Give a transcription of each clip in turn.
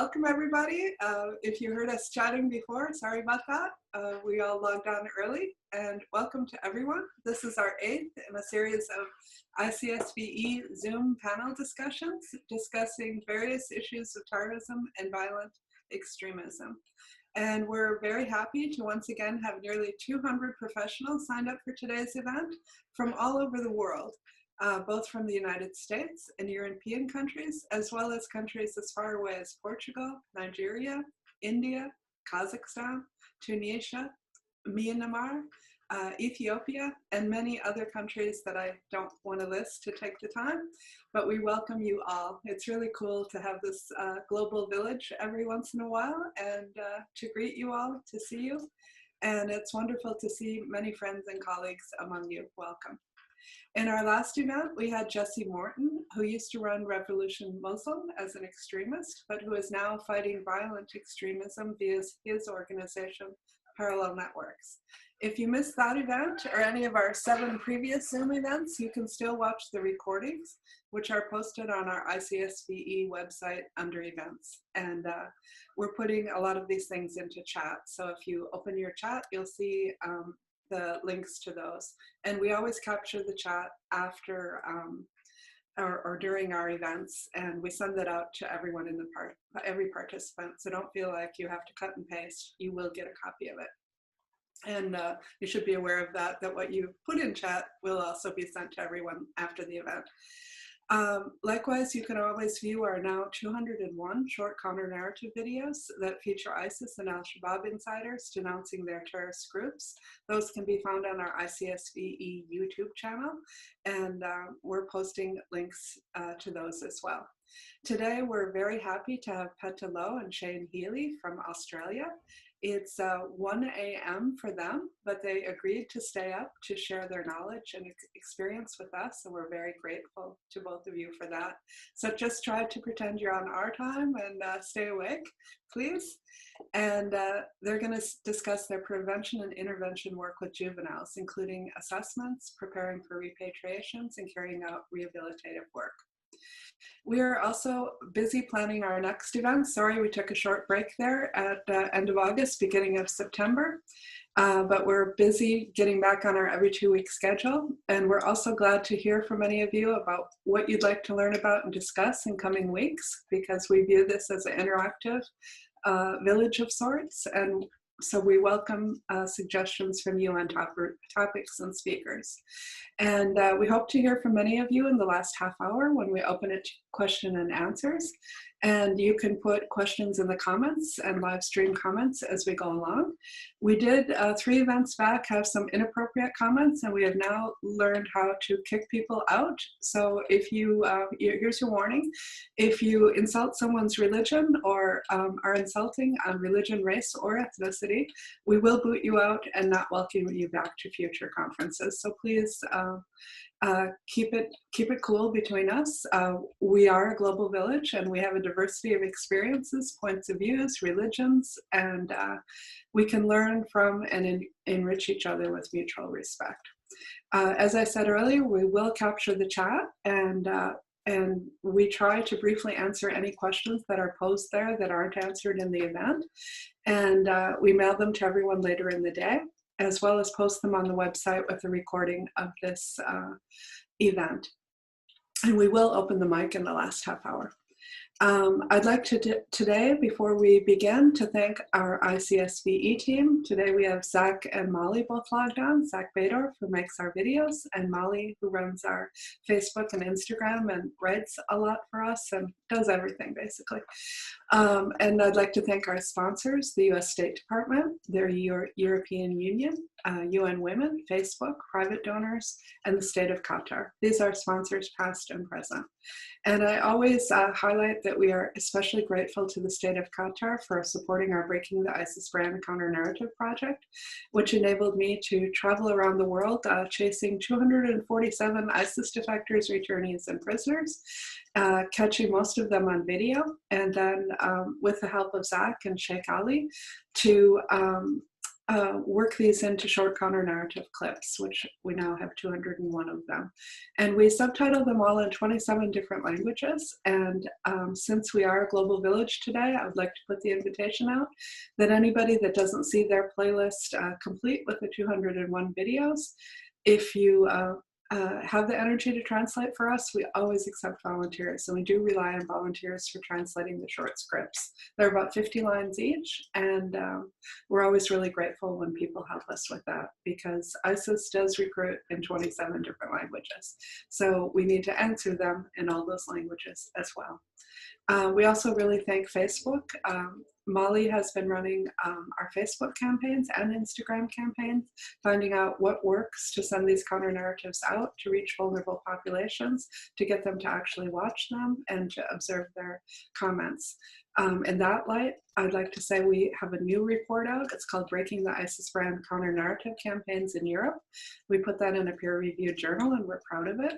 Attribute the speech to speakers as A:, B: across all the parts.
A: welcome everybody. If you heard us chatting before, sorry about that. We all logged on early, and welcome to everyone. This is our 8th in a series of ICSVE Zoom panel discussions discussing various issues of terrorism and violent extremism. And we're very happy to once again have nearly 200 professionals signed up for today's event from all over the world. Both from the United States and European countries, as well as countries as far away as Portugal, Nigeria, India, Kazakhstan, Tunisia, Myanmar, Ethiopia, and many other countries that I don't want to list to take the time, but we welcome you all. It's really cool to have this global village every once in a while and to greet you all, to see you. And it's wonderful to see many friends and colleagues among you. Welcome. In our last event, we had Jesse Morton, who used to run Revolution Muslim as an extremist, but who is now fighting violent extremism via his organization, Parallel Networks. If you missed that event or any of our 7 previous Zoom events, you can still watch the recordings, which are posted on our ICSVE website under events. And we're putting a lot of these things into chat. So if you open your chat, you'll see the links to those. And we always capture the chat after or during our events, and we send that out to everyone in the every participant. So don't feel like you have to cut and paste. You will get a copy of it. And you should be aware of that what you put in chat will also be sent to everyone after the event. Likewise, you can always view our now 201 short counter-narrative videos that feature ISIS and Al-Shabaab insiders denouncing their terrorist groups. Those can be found on our ICSVE YouTube channel, and we're posting links to those as well. Today, we're very happy to have Peta Lowe and Shane Healy from Australia. It's 1 a.m. for them, but they agreed to stay up to share their knowledge and experience with us, and we're very grateful to both of you for that. So just try to pretend you're on our time and stay awake, please. And they're going to discuss their prevention and intervention work with juveniles, including assessments, preparing for repatriations, and carrying out rehabilitative work. We are also busy planning our next event. Sorry, we took a short break there at the end of August, beginning of September, but we're busy getting back on our every 2-week schedule. And we're also glad to hear from many of you about what you'd like to learn about and discuss in coming weeks, because we view this as an interactive village of sorts. And so we welcome suggestions from you on topics and speakers. And we hope to hear from many of you in the last half hour when we open it to question and answers. And you can put questions in the comments and live stream comments as we go along. We did 3 events back have some inappropriate comments, and we have now learned how to kick people out. So if you, here's your warning, if you insult someone's religion or are insulting on religion, race, or ethnicity, we will boot you out and not welcome you back to future conferences. So please keep it cool between us. We are a global village, and we have a diversity of experiences, points of views, religions, and we can learn from and enrich each other with mutual respect. As I said earlier, we will capture the chat, and we try to briefly answer any questions that are posed there that aren't answered in the event, and we mail them to everyone later in the day, as well as post them on the website with a recording of this event. And we will open the mic in the last half hour. I'd like to today, before we begin, to thank our ICSVE team. Today we have Zach and Molly both logged on. Zach Bador, who makes our videos, and Molly, who runs our Facebook and Instagram and writes a lot for us and does everything, basically. And I'd like to thank our sponsors, the US State Department, their European Union, UN Women, Facebook, private donors, and the state of Qatar. These are sponsors past and present. And I always highlight that we are especially grateful to the state of Qatar for supporting our Breaking the ISIS Brand Counter-Narrative project, which enabled me to travel around the world chasing 247 ISIS defectors, returnees, and prisoners, catching most of them on video, and then with the help of Zach and Sheikh Ali, to work these into short counter-narrative clips, which we now have 201 of them. And we subtitle them all in 27 different languages. And since we are a global village today, I would like to put the invitation out that anybody that doesn't see their playlist complete with the 201 videos, if you have the energy to translate for us, we always accept volunteers. And we do rely on volunteers for translating the short scripts. They're about 50 lines each, and we're always really grateful when people help us with that, because ISIS does recruit in 27 different languages. So we need to answer them in all those languages as well. We also really thank Facebook. Molly has been running our Facebook campaigns and Instagram campaigns, finding out what works to send these counter narratives out to reach vulnerable populations, to get them to actually watch them and to observe their comments. In that light, I'd like to say we have a new report out. It's called Breaking the ISIS Brand Counter Narrative Campaigns in Europe. We put that in a peer-reviewed journal, and we're proud of it.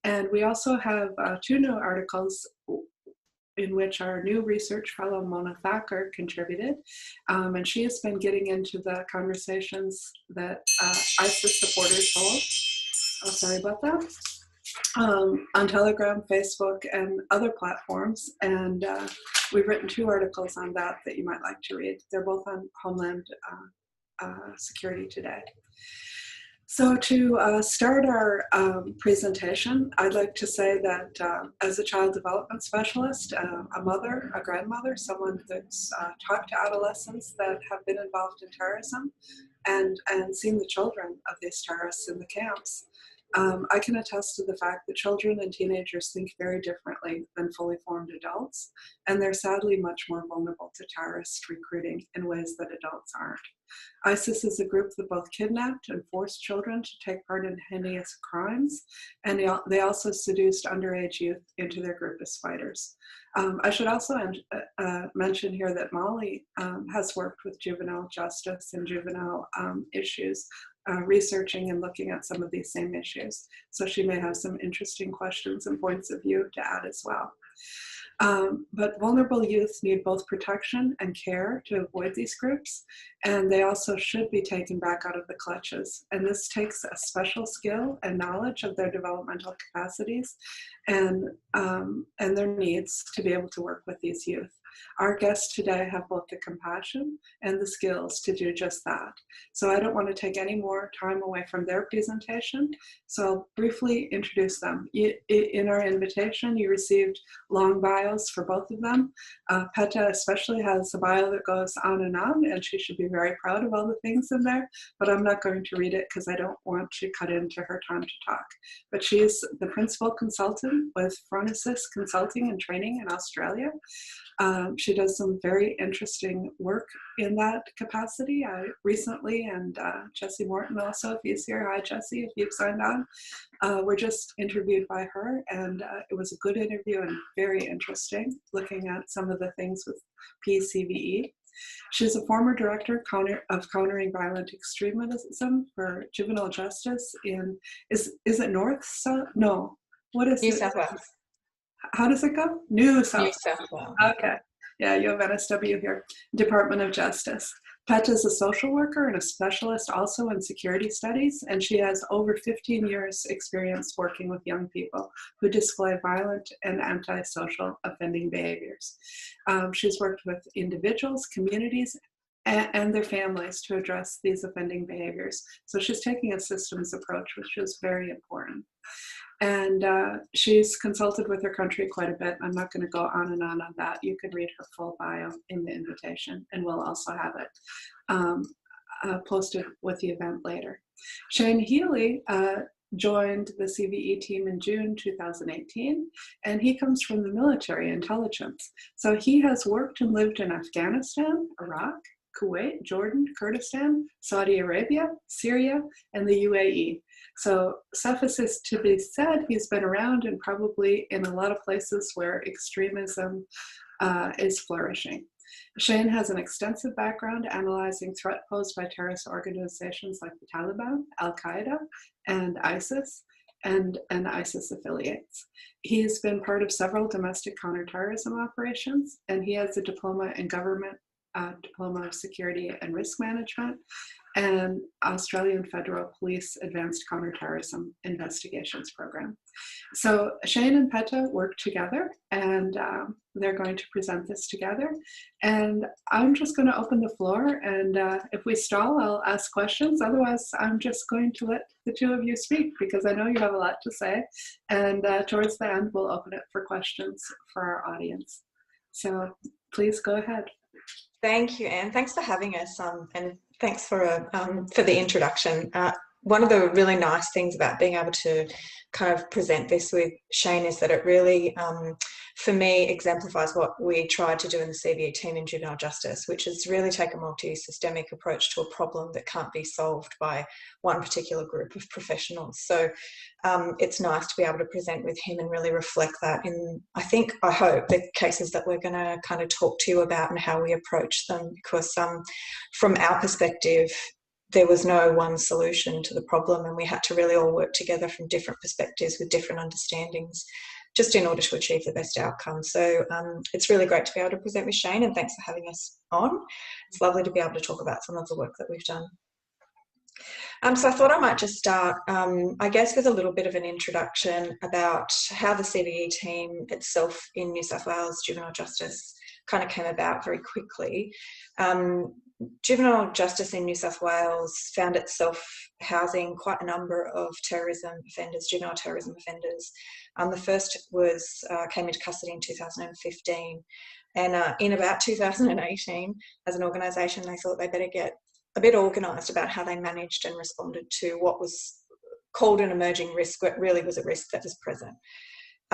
A: And we also have 2 new articles in which our new research fellow Mona Thacker contributed. And she has been getting into the conversations that ISIS supporters hold. Oh, sorry about that. On Telegram, Facebook, and other platforms. And we've written 2 articles on that that you might like to read. They're both on Homeland Security Today. So to start our presentation, I'd like to say that as a child development specialist, a mother, a grandmother, someone that's talked to adolescents that have been involved in terrorism and seen the children of these terrorists in the camps, I can attest to the fact that children and teenagers think very differently than fully formed adults, and they're sadly much more vulnerable to terrorist recruiting in ways that adults aren't. ISIS is a group that both kidnapped and forced children to take part in heinous crimes, and they also seduced underage youth into their group as fighters. I should also mention here that Molly has worked with juvenile justice and juvenile issues, researching and looking at some of these same issues. So she may have some interesting questions and points of view to add as well. But vulnerable youth need both protection and care to avoid these groups, and they also should be taken back out of the clutches. And this takes a special skill and knowledge of their developmental capacities and their needs to be able to work with these youth. Our guests today have both the compassion and the skills to do just that. So I don't want to take any more time away from their presentation, so I'll briefly introduce them. In our invitation, you received long bios for both of them. Peta especially has a bio that goes on, and she should be very proud of all the things in there, but I'm not going to read it because I don't want to cut into her time to talk. But she is the principal consultant with Phronesis Consulting and Training in Australia. She does some very interesting work in that capacity recently, and Jesse Morton also, if he's here. Hi, Jesse, if you've signed on. We're just interviewed by her, and it was a good interview and very interesting, looking at some of the things with PCVE. She's a former director of countering violent extremism for juvenile justice in, is it North South? No, what is
B: New
A: it?
B: South Wales.
A: How does it go? New South
B: Wales.
A: Okay. Yeah, you have NSW here. Department of Justice. Peta is a social worker and a specialist also in security studies, and she has over 15 years experience working with young people who display violent and antisocial offending behaviors. She's worked with individuals, communities, and their families to address these offending behaviors. So she's taking a systems approach, which is very important. And she's consulted with her country quite a bit. I'm not going to go on that. You can read her full bio in the invitation, and we'll also have it posted with the event later. Shane Healy joined the CVE team in June 2018, and he comes from the military intelligence. So he has worked and lived in Afghanistan, Iraq, Kuwait, Jordan, Kurdistan, Saudi Arabia, Syria, and the UAE. So suffices to be said, he's been around and probably in a lot of places where extremism is flourishing. Shane has an extensive background analyzing threat posed by terrorist organizations like the Taliban, Al-Qaeda, and ISIS, and ISIS affiliates. He's been part of several domestic counterterrorism operations, and he has a diploma in government Diploma of Security and Risk Management, and Australian Federal Police Advanced Counterterrorism Investigations Program. So Shane and Peta work together, and they're going to present this together. And I'm just going to open the floor, and if we stall, I'll ask questions. Otherwise, I'm just going to let the two of you speak, because I know you have a lot to say. And towards the end, we'll open it for questions for our audience. So please go ahead.
B: Thank you, Anne. Thanks for having us, and thanks for the introduction. One of the really nice things about being able to kind of present this with Shane is that it really, for me, exemplifies what we tried to do in the CVE team in juvenile justice, which is really take a multi-systemic approach to a problem that can't be solved by one particular group of professionals. So it's nice to be able to present with him and really reflect that in, I hope, the cases that we're going to kind of talk to you about and how we approach them, because from our perspective, there was no one solution to the problem, and we had to really all work together from different perspectives with different understandings just in order to achieve the best outcome. So it's really great to be able to present with Shane, and thanks for having us on. It's lovely to be able to talk about some of the work that we've done. So I thought I might just start, I guess, with a little bit of an introduction about how the CVE team itself in New South Wales Juvenile Justice kind of came about very quickly. Juvenile justice in New South Wales found itself housing quite a number of terrorism offenders, juvenile terrorism offenders. The first came into custody in 2015, and in about 2018, as an organisation, they thought they better get a bit organised about how they managed and responded to what was called an emerging risk, but really was a risk that was present.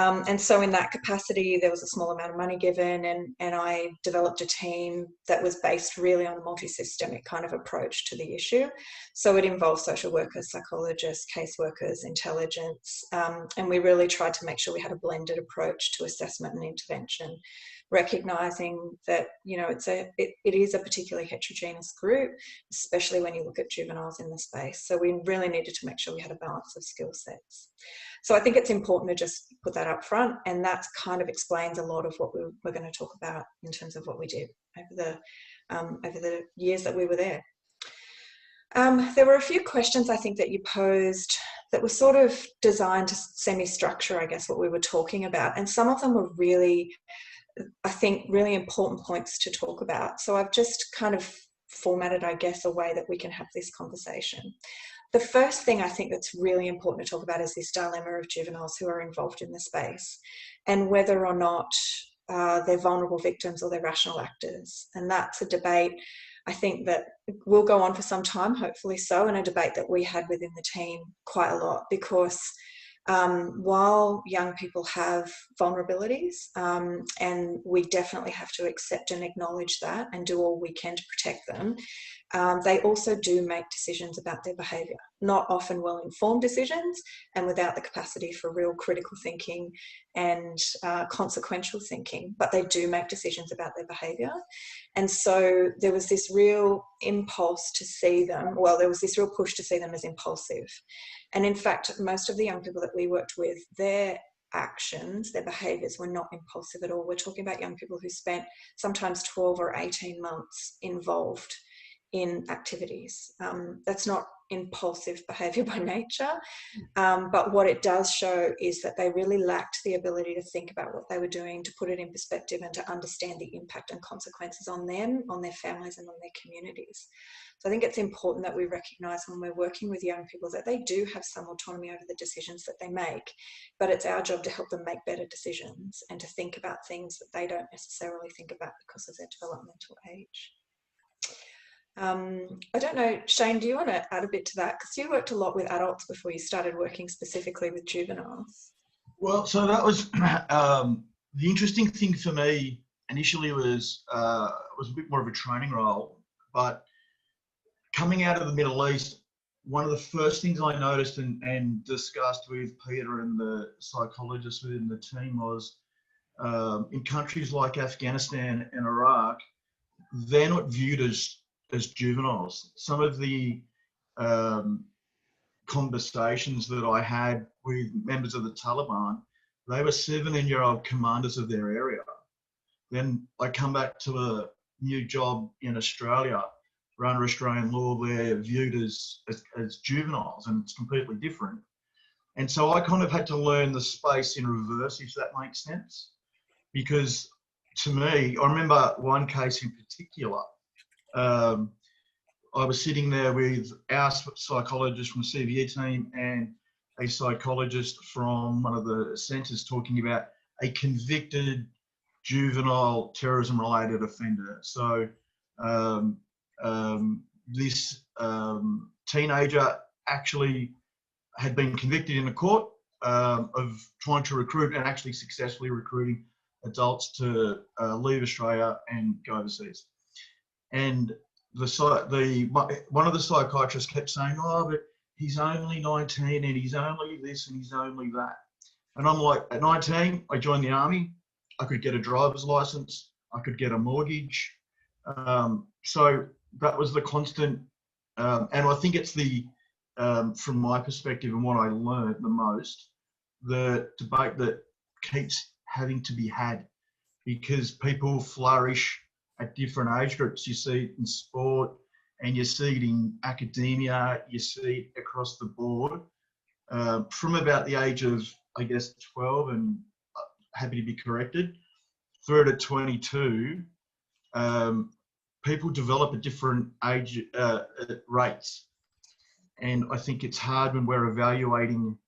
B: And so in that capacity, there was a small amount of money given, and I developed a team that was based really on a multi-systemic kind of approach to the issue. So it involved social workers, psychologists, caseworkers, intelligence, and we really tried to make sure we had a blended approach to assessment and intervention, recognising that, you know, it is a particularly heterogeneous group, especially when you look at juveniles in the space. So we really needed to make sure we had a balance of skill sets. So I think it's important to just put that up front, and that kind of explains a lot of what we're going to talk about in terms of what we did over the years that we were there. There were a few questions I think that you posed that were sort of designed to semi-structure, I guess, what we were talking about, and some of them were really, I think, really important points to talk about. So I've just kind of formatted, I guess, a way that we can have this conversation. The first thing I think that's really important to talk about is this dilemma of juveniles who are involved in the space, and whether or not they're vulnerable victims or they're rational actors. And that's a debate, I think, that will go on for some time, hopefully so, and a debate that we had within the team quite a lot, because while young people have vulnerabilities, and we definitely have to accept and acknowledge that and do all we can to protect them, they also do make decisions about their behaviour, not often well-informed decisions and without the capacity for real critical thinking and consequential thinking, but they do make decisions about their behaviour. And so there was this real impulse to see them, well, there was this real push to see them as impulsive. And in fact, most of the young people that we worked with, their actions, their behaviours were not impulsive at all. We're talking about young people who spent sometimes 12 or 18 months involved in activities. That's not impulsive behaviour by nature, but what it does show is that they really lacked the ability to think about what they were doing, to put it in perspective and to understand the impact and consequences on them, on their families and on their communities. So I think it's important that we recognise when we're working with young people that they do have some autonomy over the decisions that they make, but it's our job to help them make better decisions and to think about things that they don't necessarily think about because of their developmental age. I don't know, Shane, do you want to add a bit to that? Because you worked a lot with adults before you started working specifically with juveniles.
C: Well, so that was the interesting thing for me initially was a bit more of a training role, but coming out of the Middle East, one of the first things I noticed and discussed with Peter and the psychologists within the team was in countries like Afghanistan and Iraq, they're not viewed as juveniles. Some of the conversations that I had with members of the Taliban, they were 17-year-old commanders of their area. Then I come back to new job in Australia, or under Australian law, they're viewed as juveniles, and it's completely different. And so I kind of had to learn the space in reverse, if that makes sense. Because to me, I remember one case in particular. I was sitting there with our psychologist from the CVE team and a psychologist from one of the centres talking about a convicted juvenile terrorism-related offender. So this teenager actually had been convicted in a court of trying to recruit and actually successfully recruiting adults to leave Australia and go overseas. And one of the psychiatrists kept saying, "Oh, but he's only 19 and he's only this and he's only that." And I'm like, at 19, I joined the army. I could get a driver's license. I could get a mortgage. So that was the constant. And I think it's from my perspective and what I learned the most, the debate that keeps having to be had, because people flourish at different age groups. You see it in sport and you see it in academia, you see it across the board. From about the age of, I guess, 12, and happy to be corrected, through to 22, people develop at different age rates. And I think it's hard when we're evaluating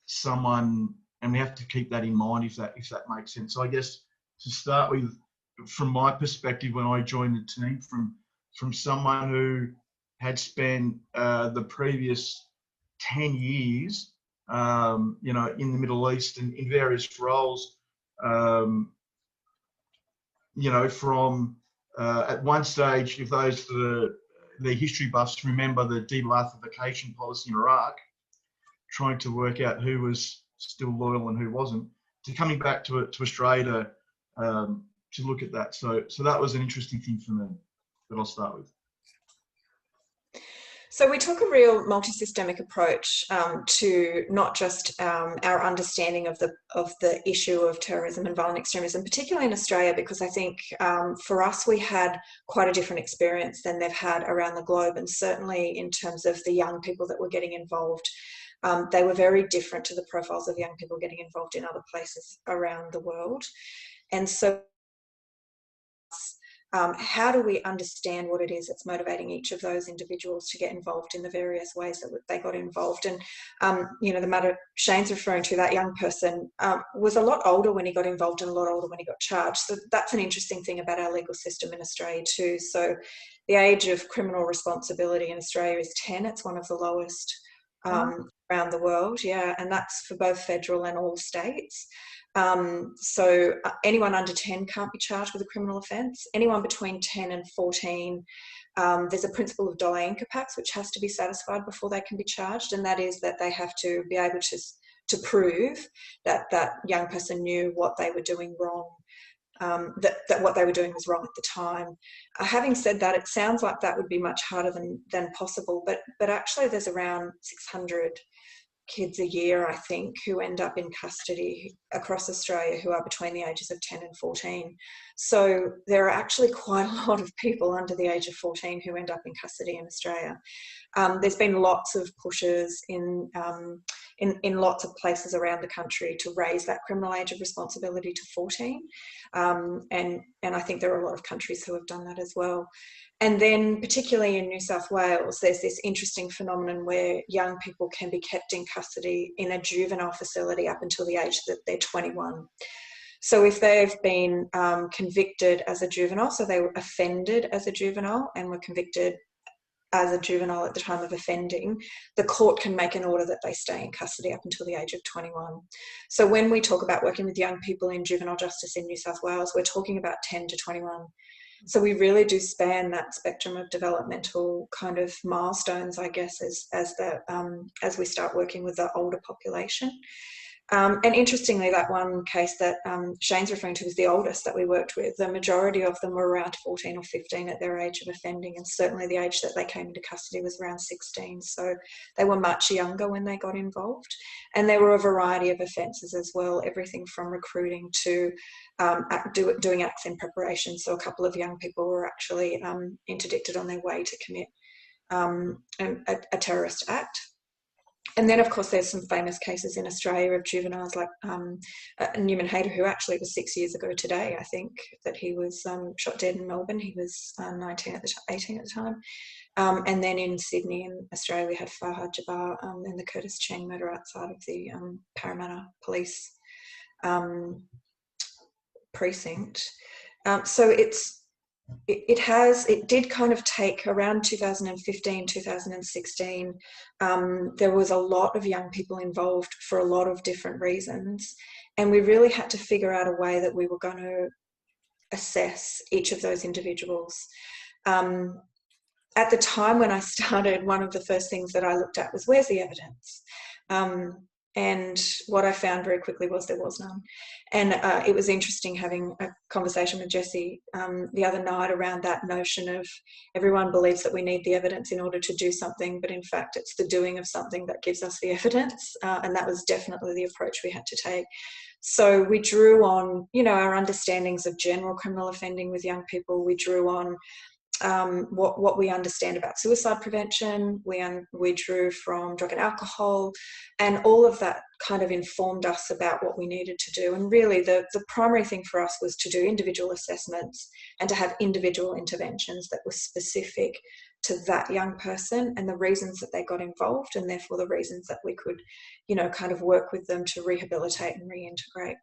C: someone, and we have to keep that in mind, if that makes sense. So I guess to start with, from my perspective, when I joined the team, from someone who had spent the previous 10 years, in the Middle East and in various roles, from at one stage, if those the history buffs remember the de-Baathification policy in Iraq, trying to work out who was still loyal and who wasn't, to coming back to Australia to look at that. So that was an interesting thing for me that I'll start with.
B: So we took a real multi-systemic approach to not just our understanding of the issue of terrorism and violent extremism, particularly in Australia, because I think for us we had quite a different experience than they've had around the globe, and certainly in terms of the young people that were getting involved. They were very different to the profiles of young people getting involved in other places around the world. And so how do we understand what it is that's motivating each of those individuals to get involved in the various ways that they got involved? And, the matter Shane's referring to, that young person was a lot older when he got involved and a lot older when he got charged. So that's an interesting thing about our legal system in Australia too. So the age of criminal responsibility in Australia is 10. It's one of the lowest around the world. Yeah. And that's for both federal and all states. So anyone under 10 can't be charged with a criminal offence. Anyone between 10 and 14, there's a principle of dolle incapax which has to be satisfied before they can be charged, and that is that they have to be able to prove that that young person knew what they were doing wrong, that what they were doing was wrong at the time. Having said that, it sounds like that would be much harder than possible, but actually there's around 600 kids a year, I think, who end up in custody across Australia who are between the ages of 10 and 14. So there are actually quite a lot of people under the age of 14 who end up in custody in Australia. There's been lots of pushes in lots of places around the country to raise that criminal age of responsibility to 14. And I think there are a lot of countries who have done that as well. And then particularly in New South Wales, there's this interesting phenomenon where young people can be kept in custody in a juvenile facility up until the age that they're 21. So if they've been convicted as a juvenile, so they were offended as a juvenile and were convicted as a juvenile at the time of offending, the court can make an order that they stay in custody up until the age of 21. So when we talk about working with young people in juvenile justice in New South Wales, we're talking about 10 to 21. So we really do span that spectrum of developmental kind of milestones, I guess, as we start working with the older population. And interestingly, that one case that Shane's referring to was the oldest that we worked with. The majority of them were around 14 or 15 at their age of offending, and certainly the age that they came into custody was around 16. So they were much younger when they got involved. And there were a variety of offences as well, everything from recruiting to doing acts in preparation. So a couple of young people were actually interdicted on their way to commit a terrorist act. And then, of course, there's some famous cases in Australia of juveniles like Newman Hayter, who actually was 6 years ago today, I think, that he was shot dead in Melbourne. He was 18 at the time. And then in Sydney, in Australia, we had Farhad Jabbar and the Curtis Cheng murder outside of the Parramatta Police precinct. So it did kind of take around 2015, 2016. There was a lot of young people involved for a lot of different reasons. And we really had to figure out a way that we were going to assess each of those individuals. At the time when I started, one of the first things that I looked at was, where's the evidence? And what I found very quickly was there was none. And it was interesting having a conversation with Jessie the other night around that notion of everyone believes that we need the evidence in order to do something, but in fact it's the doing of something that gives us the evidence. And that was definitely the approach we had to take. So we drew on, our understandings of general criminal offending with young people. We drew on what we understand about suicide prevention. We drew from drug and alcohol, and all of that kind of informed us about what we needed to do. And really the primary thing for us was to do individual assessments and to have individual interventions that were specific to that young person and the reasons that they got involved, and therefore the reasons that we could, kind of work with them to rehabilitate and reintegrate.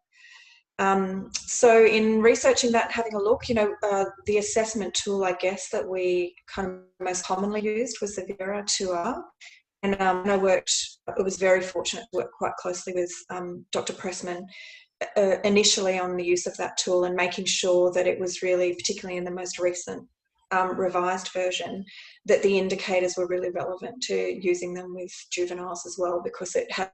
B: So in researching that, having a look, the assessment tool, I guess, that we kind of most commonly used was the Vera 2R. And I was very fortunate to work quite closely with Dr. Pressman initially on the use of that tool and making sure that it was really, particularly in the most recent revised version, that the indicators were really relevant to using them with juveniles as well, because it had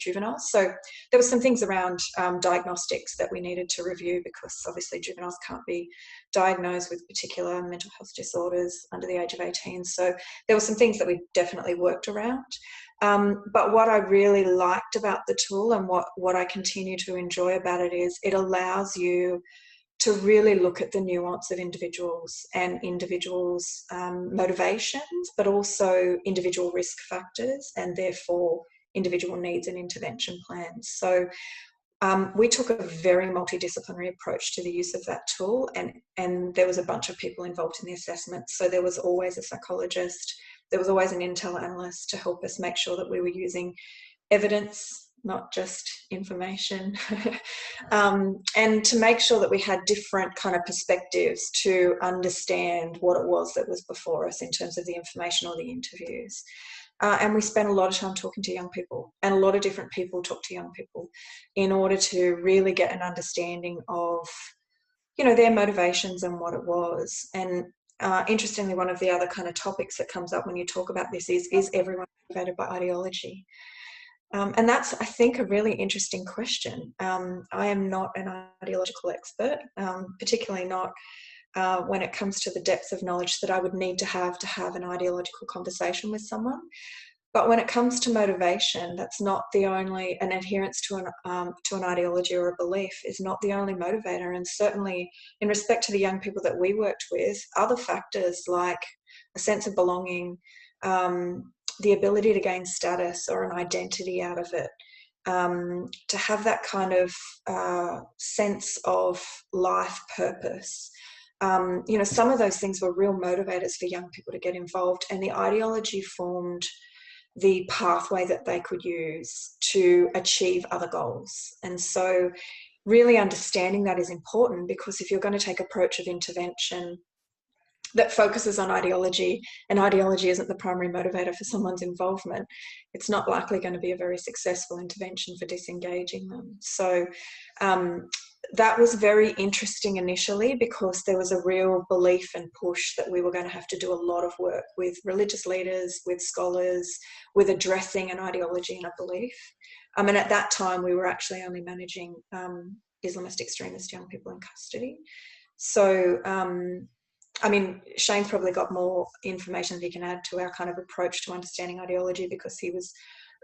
B: juveniles. So there were some things around diagnostics that we needed to review, because obviously juveniles can't be diagnosed with particular mental health disorders under the age of 18. So there were some things that we definitely worked around. But what I really liked about the tool, and what I continue to enjoy about it, is it allows you to really look at the nuance of individuals and individuals' motivations, but also individual risk factors, and therefore individual needs and intervention plans. So we took a very multidisciplinary approach to the use of that tool, and there was a bunch of people involved in the assessment. So there was always a psychologist, there was always an intel analyst to help us make sure that we were using evidence, not just information, and to make sure that we had different kind of perspectives to understand what it was that was before us in terms of the information or the interviews. And we spent a lot of time talking to young people, and a lot of different people talk to young people in order to really get an understanding of, their motivations and what it was. And interestingly, one of the other kind of topics that comes up when you talk about this is everyone motivated by ideology? And that's, I think, a really interesting question. I am not an ideological expert, particularly not when it comes to the depths of knowledge that I would need to have an ideological conversation with someone. But when it comes to motivation, that's not the only, an adherence to an ideology or a belief is not the only motivator. And certainly in respect to the young people that we worked with, other factors like a sense of belonging, the ability to gain status or an identity out of it, to have that kind of sense of life purpose. Some of those things were real motivators for young people to get involved, and the ideology formed the pathway that they could use to achieve other goals. And so really understanding that is important, because if you're going to take an approach of intervention that focuses on ideology, and ideology isn't the primary motivator for someone's involvement, it's not likely going to be a very successful intervention for disengaging them. So that was very interesting initially, because there was a real belief and push that we were going to have to do a lot of work with religious leaders, with scholars, with addressing an ideology and a belief. And at that time, we were actually only managing Islamist extremist young people in custody. So, I mean, Shane's probably got more information that he can add to our kind of approach to understanding ideology, because he was,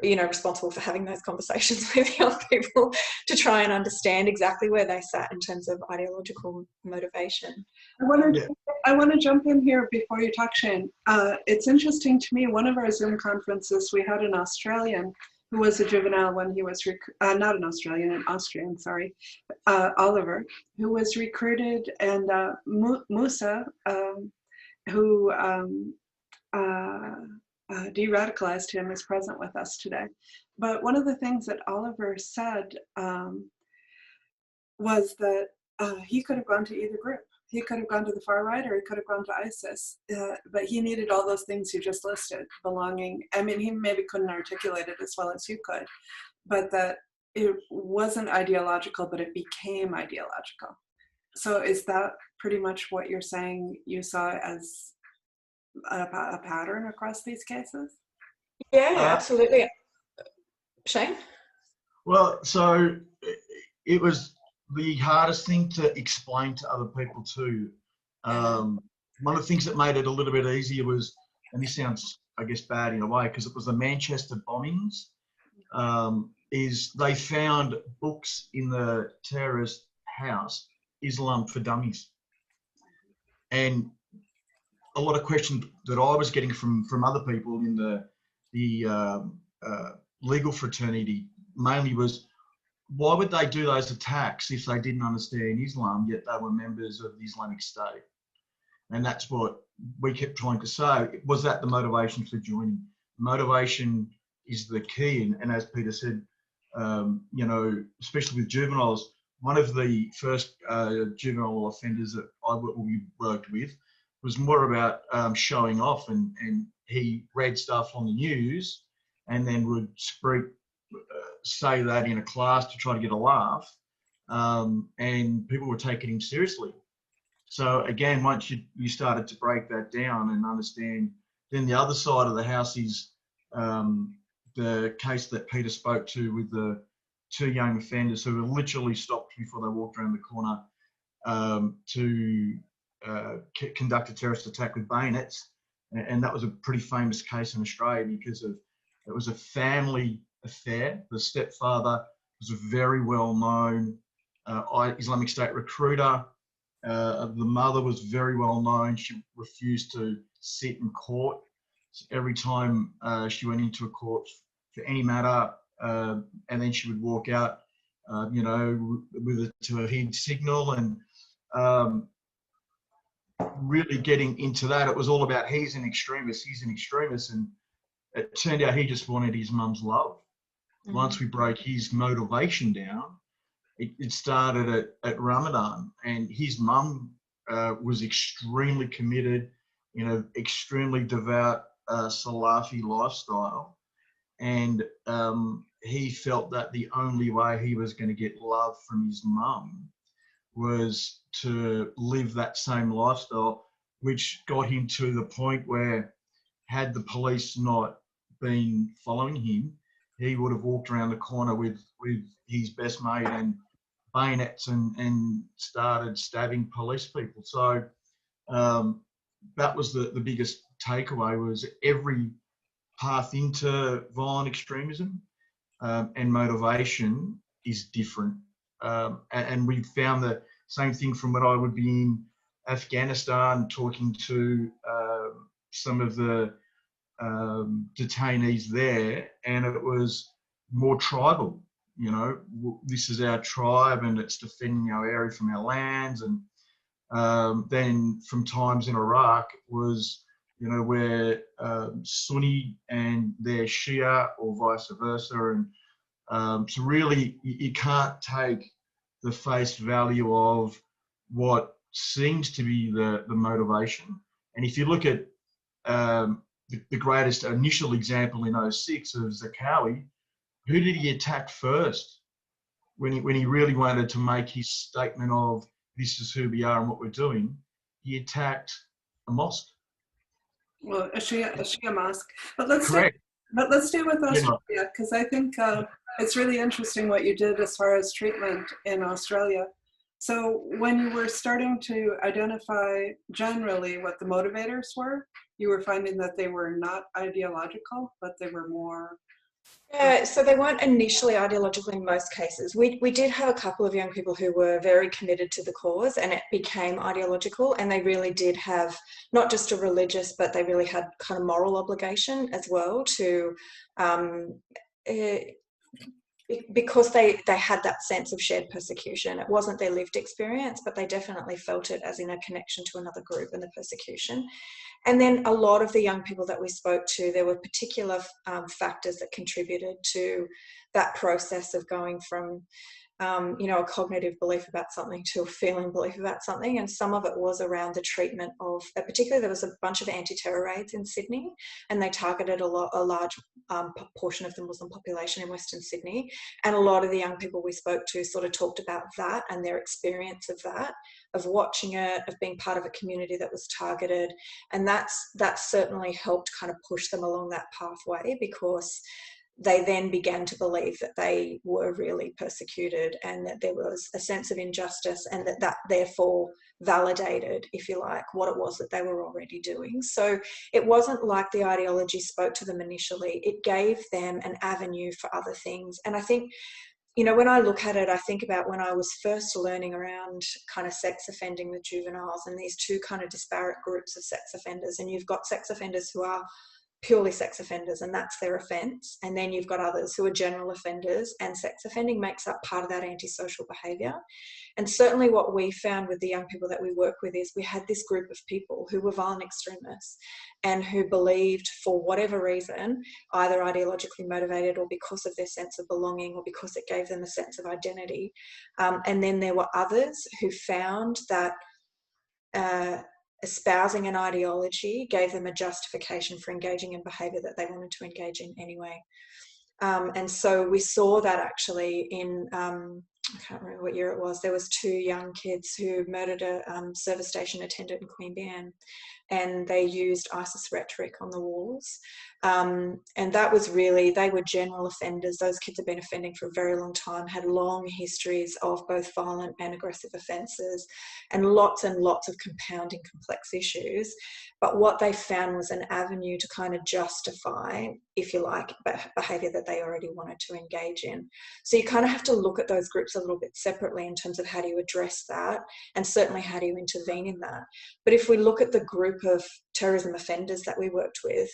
B: responsible for having those conversations with young people to try and understand exactly where they sat in terms of ideological motivation.
A: I want to jump in here before you talk, Shane. It's interesting to me, one of our Zoom conferences, we had an Australian who was a juvenile when he was, not an Australian, an Austrian, sorry, Oliver, who was recruited, and Musa, who de-radicalized him, is present with us today. But one of the things that Oliver said was that he could have gone to either group. He could have gone to the far right, or he could have gone to ISIS, but he needed all those things you just listed, belonging. I mean, he maybe couldn't articulate it as well as you could, but that it wasn't ideological, but it became ideological. So is that pretty much what you're saying you saw as a pattern across these cases?
B: Yeah, absolutely. Shane?
C: Well, so it was the hardest thing to explain to other people too. One of the things that made it a little bit easier was, and this sounds, I guess, bad in a way, because it was the Manchester bombings, is they found books in the terrorist house, Islam for Dummies. And a lot of questions that I was getting from other people in the legal fraternity mainly was, why would they do those attacks if they didn't understand Islam, yet they were members of the Islamic State? And that's what we kept trying to say. Was that the motivation for joining? Motivation is the key. And as Peter said, especially with juveniles, one of the first juvenile offenders that we worked with was more about showing off, and he read stuff on the news and then would say that in a class to try to get a laugh, and people were taking him seriously. So again, once you started to break that down and understand, then the other side of the house is the case that Peter spoke to with the two young offenders who were literally stopped before they walked around the corner to conduct a terrorist attack with bayonets. And that was a pretty famous case in Australia because it was a family affair. The stepfather was a very well-known Islamic State recruiter. The mother was very well-known. She refused to sit in court. So every time she went into a court for any matter, and then she would walk out, with a Tawheed signal, and really getting into that. It was all about, he's an extremist, and it turned out he just wanted his mum's love. Mm-hmm. Once we broke his motivation down, it started at Ramadan, and his mum was extremely committed, extremely devout Salafi lifestyle, and he felt that the only way he was going to get love from his mum was to live that same lifestyle, which got him to the point where, had the police not been following him, he would have walked around the corner with his best mate and bayonets and started stabbing police people. So that was the biggest takeaway, was every path into violent extremism and motivation is different. And we found the same thing from when I would be in Afghanistan talking to some of the detainees there, and it was more tribal. This is our tribe and it's defending our area from our lands. And then from times in Iraq was, where Sunni and they're Shia or vice versa. And so really you can't take the face value of what seems to be the motivation. And if you look at the greatest initial example in 2006 of Zarqawi, who did he attack first? when he really wanted to make his statement of this is who we are and what we're doing, he attacked a mosque.
A: Well, a Shia mosque. But let's stay,
C: Correct.
A: but let's stay with
C: You know,
A: Australia, because I think it's really interesting what you did as far as treatment in Australia. So when you were starting to identify generally what the motivators were, you were finding that they were not ideological, but they were more.
B: Yeah, so they weren't initially ideological in most cases. We did have a couple of young people who were very committed to the cause, and it became ideological, and they really did have not just a religious, but they really had kind of moral obligation as well to because they had that sense of shared persecution. It wasn't their lived experience, but they definitely felt it as in a connection to another group and the persecution. And then a lot of the young people that we spoke to, there were particular factors that contributed to that process of going from a cognitive belief about something to a feeling belief about something. And some of it was around the treatment of, particularly there was a bunch of anti-terror raids in Sydney, and they targeted a large portion of the Muslim population in Western Sydney. And a lot of the young people we spoke to sort of talked about that and their experience of that, of watching it, of being part of a community that was targeted. And that certainly helped kind of push them along that pathway, because they then began to believe that they were really persecuted and that there was a sense of injustice, and that therefore validated, if you like, what it was that they were already doing. So it wasn't like the ideology spoke to them initially. It gave them an avenue for other things. And I think, when I look at it, I think about when I was first learning around kind of sex offending with juveniles and these two kind of disparate groups of sex offenders. And you've got sex offenders who are purely sex offenders, and that's their offence. And then you've got others who are general offenders, and sex offending makes up part of that antisocial behaviour. And certainly what we found with the young people that we work with is we had this group of people who were violent extremists and who believed, for whatever reason, either ideologically motivated or because of their sense of belonging or because it gave them a sense of identity. And then there were others who found that espousing an ideology gave them a justification for engaging in behaviour that they wanted to engage in anyway. And so we saw that actually in, I can't remember what year it was, there was two young kids who murdered a service station attendant in Queanbeyan, and they used ISIS rhetoric on the walls. And that was really, they were general offenders. Those kids had been offending for a very long time, had long histories of both violent and aggressive offences, and lots of compounding complex issues. But what they found was an avenue to kind of justify, if you like, behaviour that they already wanted to engage in. So you kind of have to look at those groups a little bit separately in terms of how do you address that, and certainly how do you intervene in that. But if we look at the group of terrorism offenders that we worked with,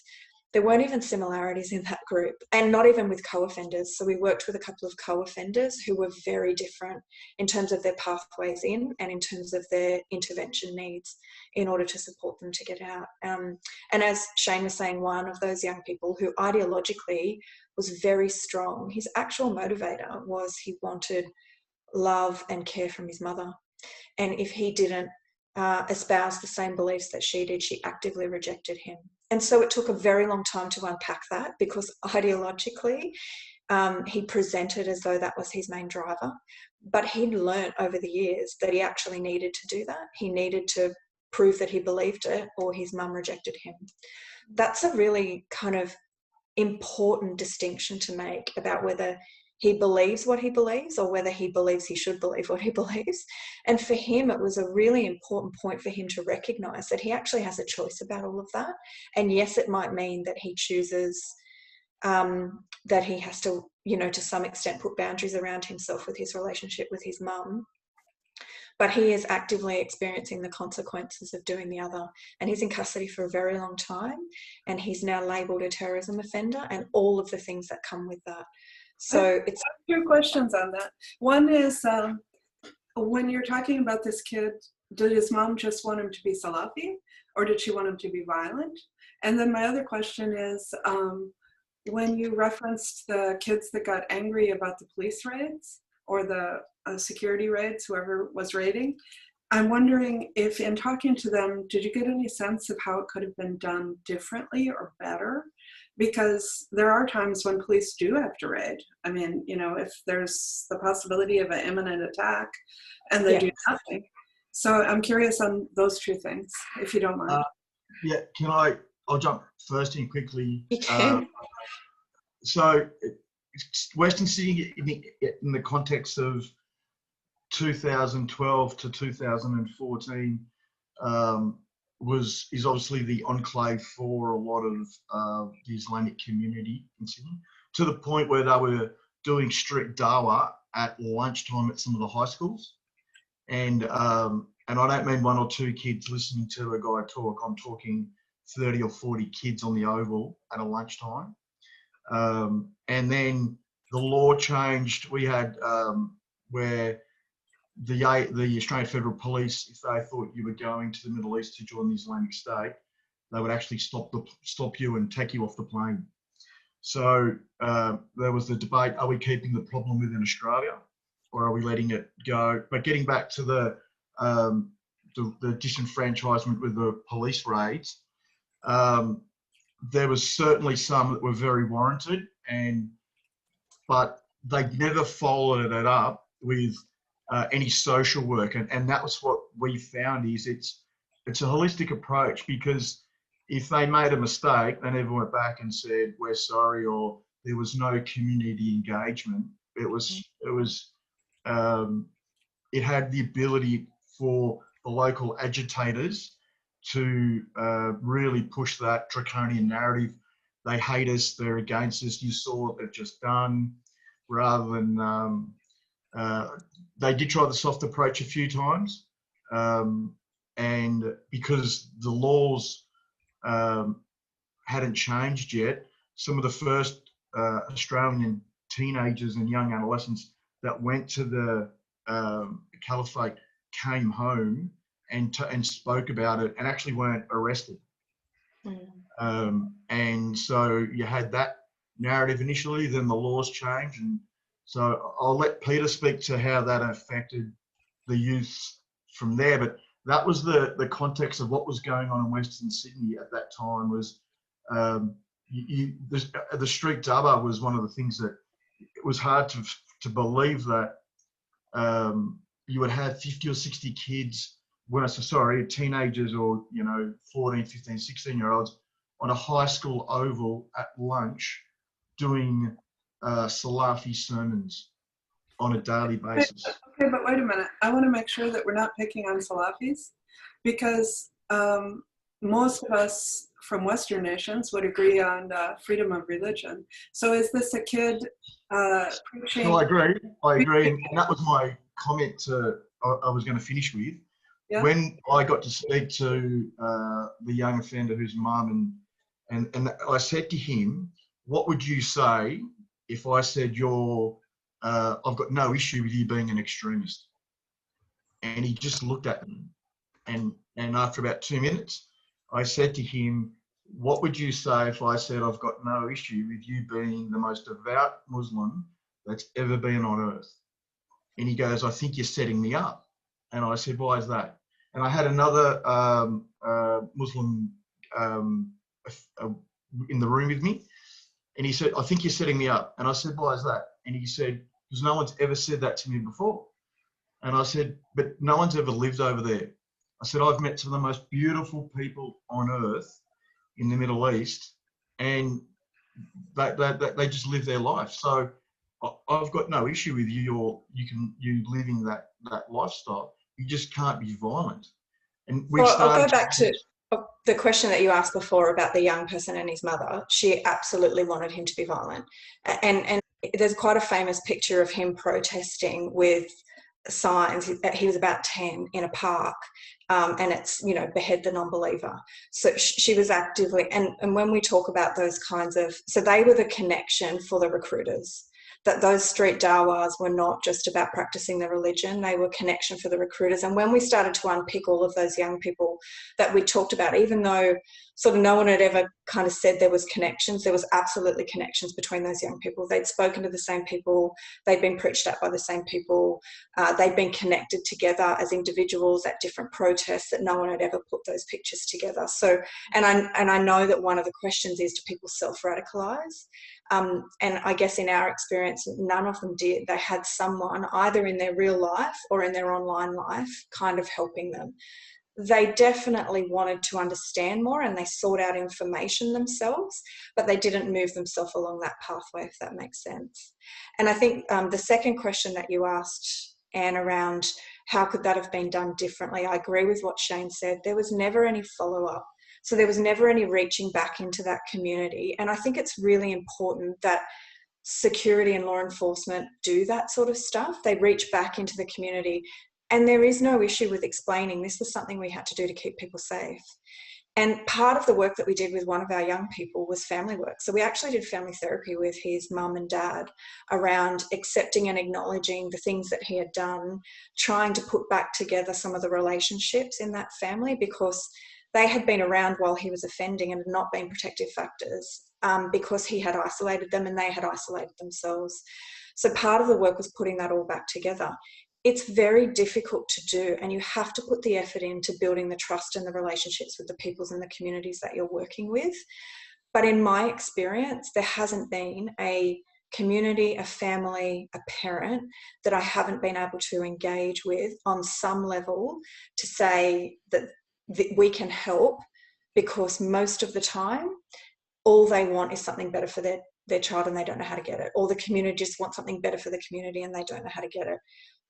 B: there weren't even similarities in that group, and not even with co-offenders. So we worked with a couple of co-offenders who were very different in terms of their pathways in and in terms of their intervention needs in order to support them to get out. And as Shane was saying, one of those young people who ideologically was very strong, his actual motivator was he wanted love and care from his mother. And if he didn't espouse the same beliefs that she did, she actively rejected him. And so it took a very long time to unpack that, because ideologically he presented as though that was his main driver. But he'd learnt over the years that he actually needed to do that. He needed to prove that he believed it, or his mum rejected him. That's a really kind of important distinction to make about whether he believes what he believes or whether he believes he should believe what he believes. And for him, it was a really important point for him to recognise that he actually has a choice about all of that. And yes, it might mean that he chooses that he has to, to some extent put boundaries around himself with his relationship with his mum. But he is actively experiencing the consequences of doing the other. And he's in custody for a very long time. And he's now labelled a terrorism offender and all of the things that come with that. So it's
A: two questions on that. One is, when you're talking about this kid, did his mom just want him to be Salafi, or did she want him to be violent? And then my other question is, when you referenced the kids that got angry about the police raids or the security raids, whoever was raiding, I'm wondering if in talking to them, did you get any sense of how it could have been done differently or better? because there are times when police do have to raid. I mean, you know, if there's the possibility of an imminent attack and they do nothing. So I'm curious on those two things, if you don't mind.
C: Yeah, I'll jump first in quickly.
B: You can.
C: So Western Sydney in the context of 2012 to 2014 is obviously the enclave for a lot of the Islamic community in Sydney, to the point where they were doing strict dawah at lunchtime at some of the high schools. And I don't mean one or two kids listening to a guy talk. I'm talking 30 or 40 kids on the Oval at a lunchtime. And then the law changed. We had where the Australian Federal Police, if they thought you were going to the Middle East to join the Islamic State, they would actually stop you and take you off the plane. So there was the debate: are we keeping the problem within Australia, or are we letting it go? But getting back to the disenfranchisement with the police raids, there was certainly some that were very warranted, but they never followed it up with any social work, and that was what we found. Is it's a holistic approach, because if they made a mistake, they never went back and said we're sorry, or there was no community engagement. It had the ability for the local agitators to really push that draconian narrative. They hate us, they're against us, you saw what they've just done, rather than they did try the soft approach a few times, and because the laws hadn't changed yet, some of the first Australian teenagers and young adolescents that went to the caliphate came home and spoke about it and actually weren't arrested. And so you had that narrative initially, then the laws changed. And so I'll let Peter speak to how that affected the youth from there. But that was the context of what was going on in Western Sydney at that time. Was the street dawah was one of the things that it was hard to believe that you would have 50 or 60 kids, teenagers, or 14, 15, 16-year-olds on a high school oval at lunch doing Salafi sermons on a daily basis.
A: Okay, but wait a minute. I want to make sure that we're not picking on Salafis, because most of us from Western nations would agree on freedom of religion. So is this a kid preaching?
C: No, I agree. And that was my comment I was going to finish with.
A: Yeah.
C: When I got to speak to the young offender whose mum, and I said to him, what would you say if I said I've got no issue with you being an extremist? And he just looked at me, and after about 2 minutes, I said to him, what would you say if I said I've got no issue with you being the most devout Muslim that's ever been on earth? And he goes, I think you're setting me up. And I said, why is that? And I had another Muslim in the room with me, and he said, I think you're setting me up. And I said, why is that? And he said, because no one's ever said that to me before. And I said, but no one's ever lived over there. I said, I've met some of the most beautiful people on earth in the Middle East, and they just live their life. So I've got no issue with you living that lifestyle. You just can't be violent. And
B: I'll go back to the question that you asked before about the young person and his mother. She absolutely wanted him to be violent. And there's quite a famous picture of him protesting with signs. He was about 10 in a park, and it's, behead the non-believer. So she was actively, and when we talk about those kinds of, so they were the connection for the recruiters. That those street dawahs were not just about practicing the religion, they were connection for the recruiters. And when we started to unpick all of those young people that we talked about, even though sort of no one had ever kind of said there was connections, there was absolutely connections between those young people. They'd spoken to the same people, they'd been preached at by the same people, they'd been connected together as individuals at different protests, that no one had ever put those pictures together. So, and I know that one of the questions is, do people self-radicalise? And I guess in our experience, none of them did. They had someone either in their real life or in their online life kind of helping them. They definitely wanted to understand more and they sought out information themselves, but they didn't move themselves along that pathway, if that makes sense. And I think the second question that you asked, Anne, around how could that have been done differently, I agree with what Shane said. There was never any follow-up. So there was never any reaching back into that community. And I think it's really important that security and law enforcement do that sort of stuff. They reach back into the community. And there is no issue with explaining this was something we had to do to keep people safe. And part of the work that we did with one of our young people was family work. So we actually did family therapy with his mum and dad around accepting and acknowledging the things that he had done, trying to put back together some of the relationships in that family, because they had been around while he was offending and had not been protective factors, because he had isolated them and they had isolated themselves. So part of the work was putting that all back together. It's very difficult to do, and you have to put the effort into building the trust and the relationships with the peoples and the communities that you're working with. But in my experience, there hasn't been a community, a family, a parent that I haven't been able to engage with on some level to say that we can help, because most of the time all they want is something better for their child and they don't know how to get it, or the community just wants something better for the community and they don't know how to get it.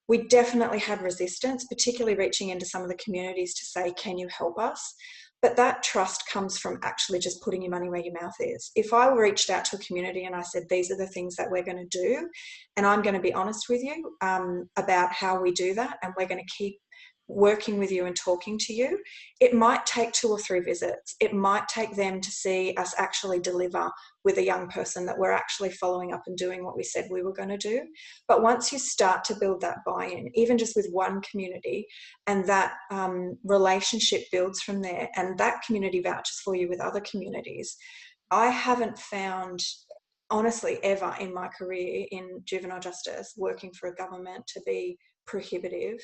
B: We definitely had resistance, particularly reaching into some of the communities to say, can you help us? But that trust comes from actually just putting your money where your mouth is. If I reached out to a community and I said, these are the things that we're going to do, and I'm going to be honest with you about how we do that, and we're going to keep working with you and talking to you, it might take 2 or 3 visits. It might take them to see us actually deliver with a young person that we're actually following up and doing what we said we were going to do. But once you start to build that buy-in, even just with one community, and that relationship builds from there, and that community vouches for you with other communities, I haven't found, honestly, ever in my career in juvenile justice, working for a government to be prohibitive,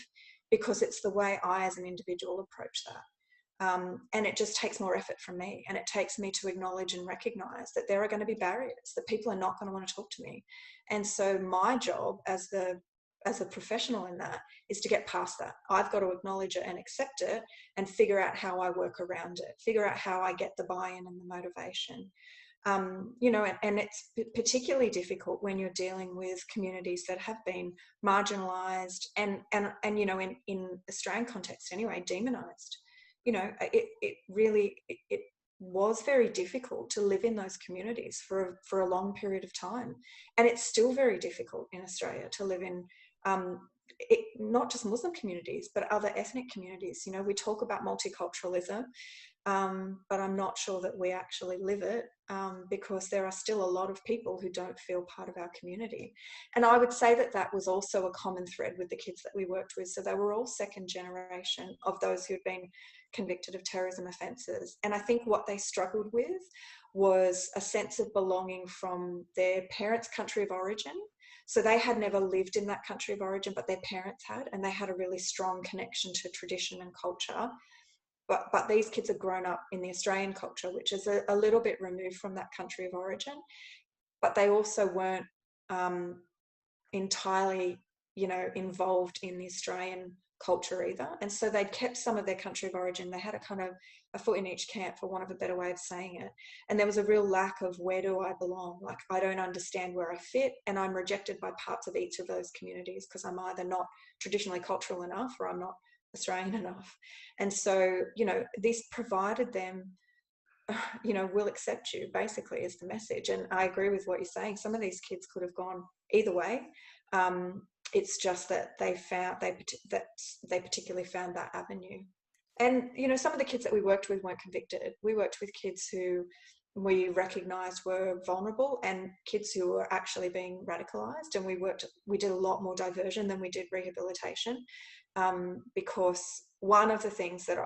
B: because it's the way I as an individual approach that. And it just takes more effort from me, and it takes me to acknowledge and recognise that there are going to be barriers, that people are not going to want to talk to me. And so my job as a professional in that is to get past that. I've got to acknowledge it and accept it and figure out how I work around it, figure out how I get the buy-in and the motivation. You know, and it's particularly difficult when you're dealing with communities that have been marginalised and you know, in Australian context anyway, demonised. You know, it really was very difficult to live in those communities for a long period of time, and it's still very difficult in Australia to live in. Not just Muslim communities, but other ethnic communities. You know, we talk about multiculturalism, but I'm not sure that we actually live it, because there are still a lot of people who don't feel part of our community. And I would say that that was also a common thread with the kids that we worked with. So they were all second generation of those who had been convicted of terrorism offences. And I think what they struggled with was a sense of belonging from their parents' country of origin. So they had never lived in that country of origin, but their parents had, and they had a really strong connection to tradition and culture. But these kids have grown up in the Australian culture, which is a little bit removed from that country of origin. But they also weren't entirely, you know, involved in the Australian culture either. And so they'd kept some of their country of origin. They had a kind of a foot in each camp, for want of a better way of saying it. And there was a real lack of, where do I belong? Like, I don't understand where I fit, and I'm rejected by parts of each of those communities because I'm either not traditionally cultural enough or I'm not Australian enough. And so, you know, this provided them, you know, we'll accept you, basically, is the message. And I agree with what you're saying. Some of these kids could have gone either way. It's just that they particularly found that avenue. And, you know, some of the kids that we worked with weren't convicted. We worked with kids who we recognised were vulnerable, and kids who were actually being radicalised. And we did a lot more diversion than we did rehabilitation, because one of the things that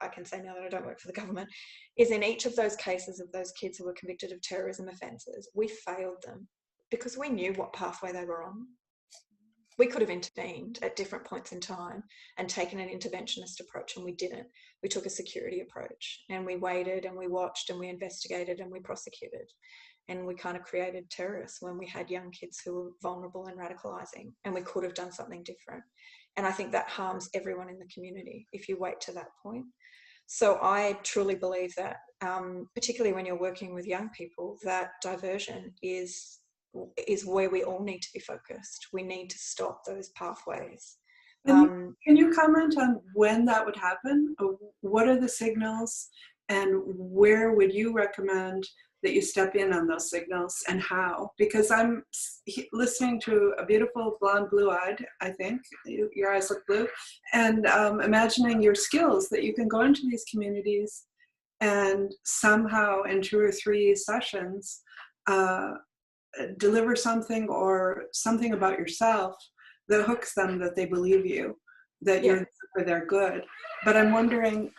B: I can say now that I don't work for the government is in each of those cases of those kids who were convicted of terrorism offences, we failed them because we knew what pathway they were on. We could have intervened at different points in time and taken an interventionist approach, and we didn't. We took a security approach, and we waited and we watched and we investigated and we prosecuted. And we kind of created terrorists when we had young kids who were vulnerable and radicalising, and we could have done something different. And I think that harms everyone in the community if you wait to that point. So I truly believe that, particularly when you're working with young people, that diversion is where we all need to be focused. We need to stop those pathways.
A: Can you comment on when that would happen? What are the signals, and where would you recommend that you step in on those signals, and how? Because I'm listening to a beautiful blonde, blue-eyed, I think, your eyes look blue, and imagining your skills that you can go into these communities and somehow in 2 or 3 sessions deliver something or something about yourself that hooks them, that they believe you, that you're for their good. But I'm wondering,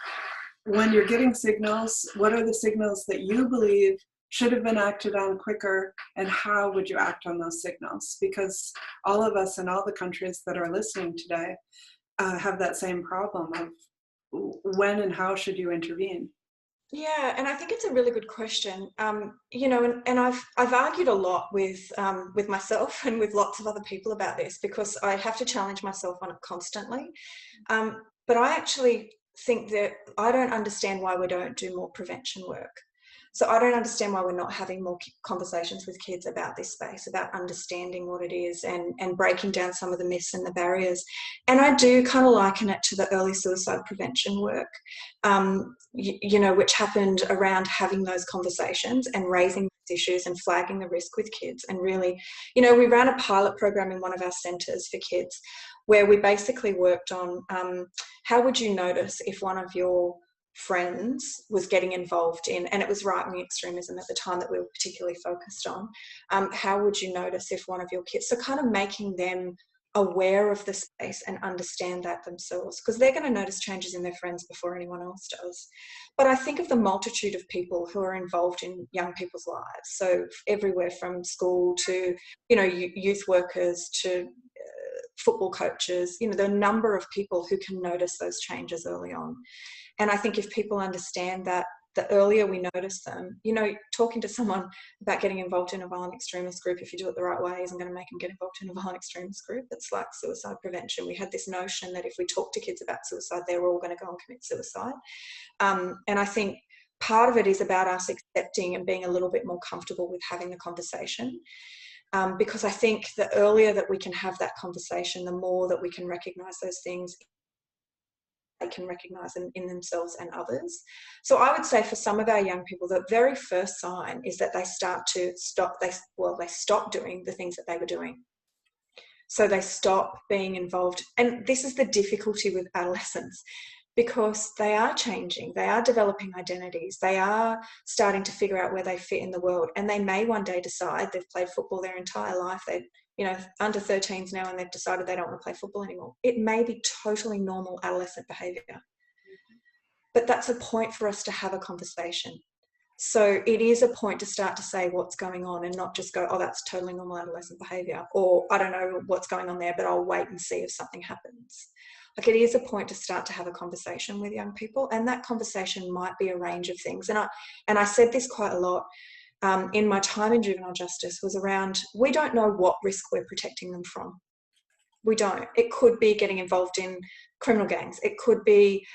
A: when you're getting signals, what are the signals that you believe should have been acted on quicker, and how would you act on those signals? Because all of us in all the countries that are listening today have that same problem of when and how should you intervene?
B: Yeah, and I think it's a really good question. You know, and I've argued a lot with myself and with lots of other people about this, because I have to challenge myself on it constantly. But I actually think that I don't understand why we don't do more prevention work. So I don't understand why we're not having more conversations with kids about this space, about understanding what it is and breaking down some of the myths and the barriers. And I do kind of liken it to the early suicide prevention work, you know, which happened around having those conversations and raising these issues and flagging the risk with kids. And really, you know, we ran a pilot program in one of our centres for kids where we basically worked on how would you notice if one of your friends was getting involved in, and it was right-wing extremism at the time that we were particularly focused on, how would you notice if one of your kids, so kind of making them aware of the space and understand that themselves, because they're going to notice changes in their friends before anyone else does. But I think of the multitude of people who are involved in young people's lives, so everywhere from school to, you know, youth workers to football coaches, you know, the number of people who can notice those changes early on. And I think if people understand that, the earlier we notice them, you know, talking to someone about getting involved in a violent extremist group, if you do it the right way, isn't going to make them get involved in a violent extremist group. It's like suicide prevention. We had this notion that if we talk to kids about suicide, they're all going to go and commit suicide. And I think part of it is about us accepting and being a little bit more comfortable with having the conversation. Because I think the earlier that we can have that conversation, the more that we can recognise those things they can recognise in themselves and others. So I would say for some of our young people, the very first sign is that they start to stop, they stop doing the things that they were doing. So they stop being involved. And this is the difficulty with adolescents, because they are changing, they are developing identities, they are starting to figure out where they fit in the world, and they may one day decide they've played football their entire life, they, you know, under 13s now, and they've decided they don't want to play football anymore. It may be totally normal adolescent behaviour, but that's a point for us to have a conversation. So it is a point to start to say what's going on, and not just go, oh, that's totally normal adolescent behaviour, or I don't know what's going on there, but I'll wait and see if something happens. Like, it is a point to start to have a conversation with young people, and that conversation might be a range of things. And I said this quite a lot in my time in juvenile justice, was around, we don't know what risk we're protecting them from. We don't. It could be getting involved in criminal gangs. It could be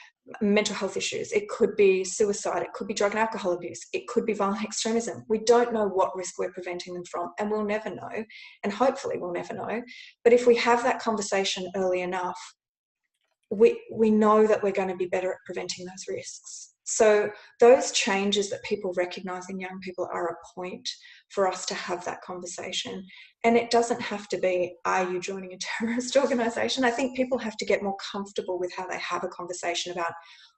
B: mental health issues. It could be suicide. It could be drug and alcohol abuse. It could be violent extremism. We don't know what risk we're preventing them from, and we'll never know. And hopefully we'll never know. But if we have that conversation early enough, we know that we're going to be better at preventing those risks. So those changes that people recognise in young people are a point for us to have that conversation. And it doesn't have to be, are you joining a terrorist organisation? I think people have to get more comfortable with how they have a conversation about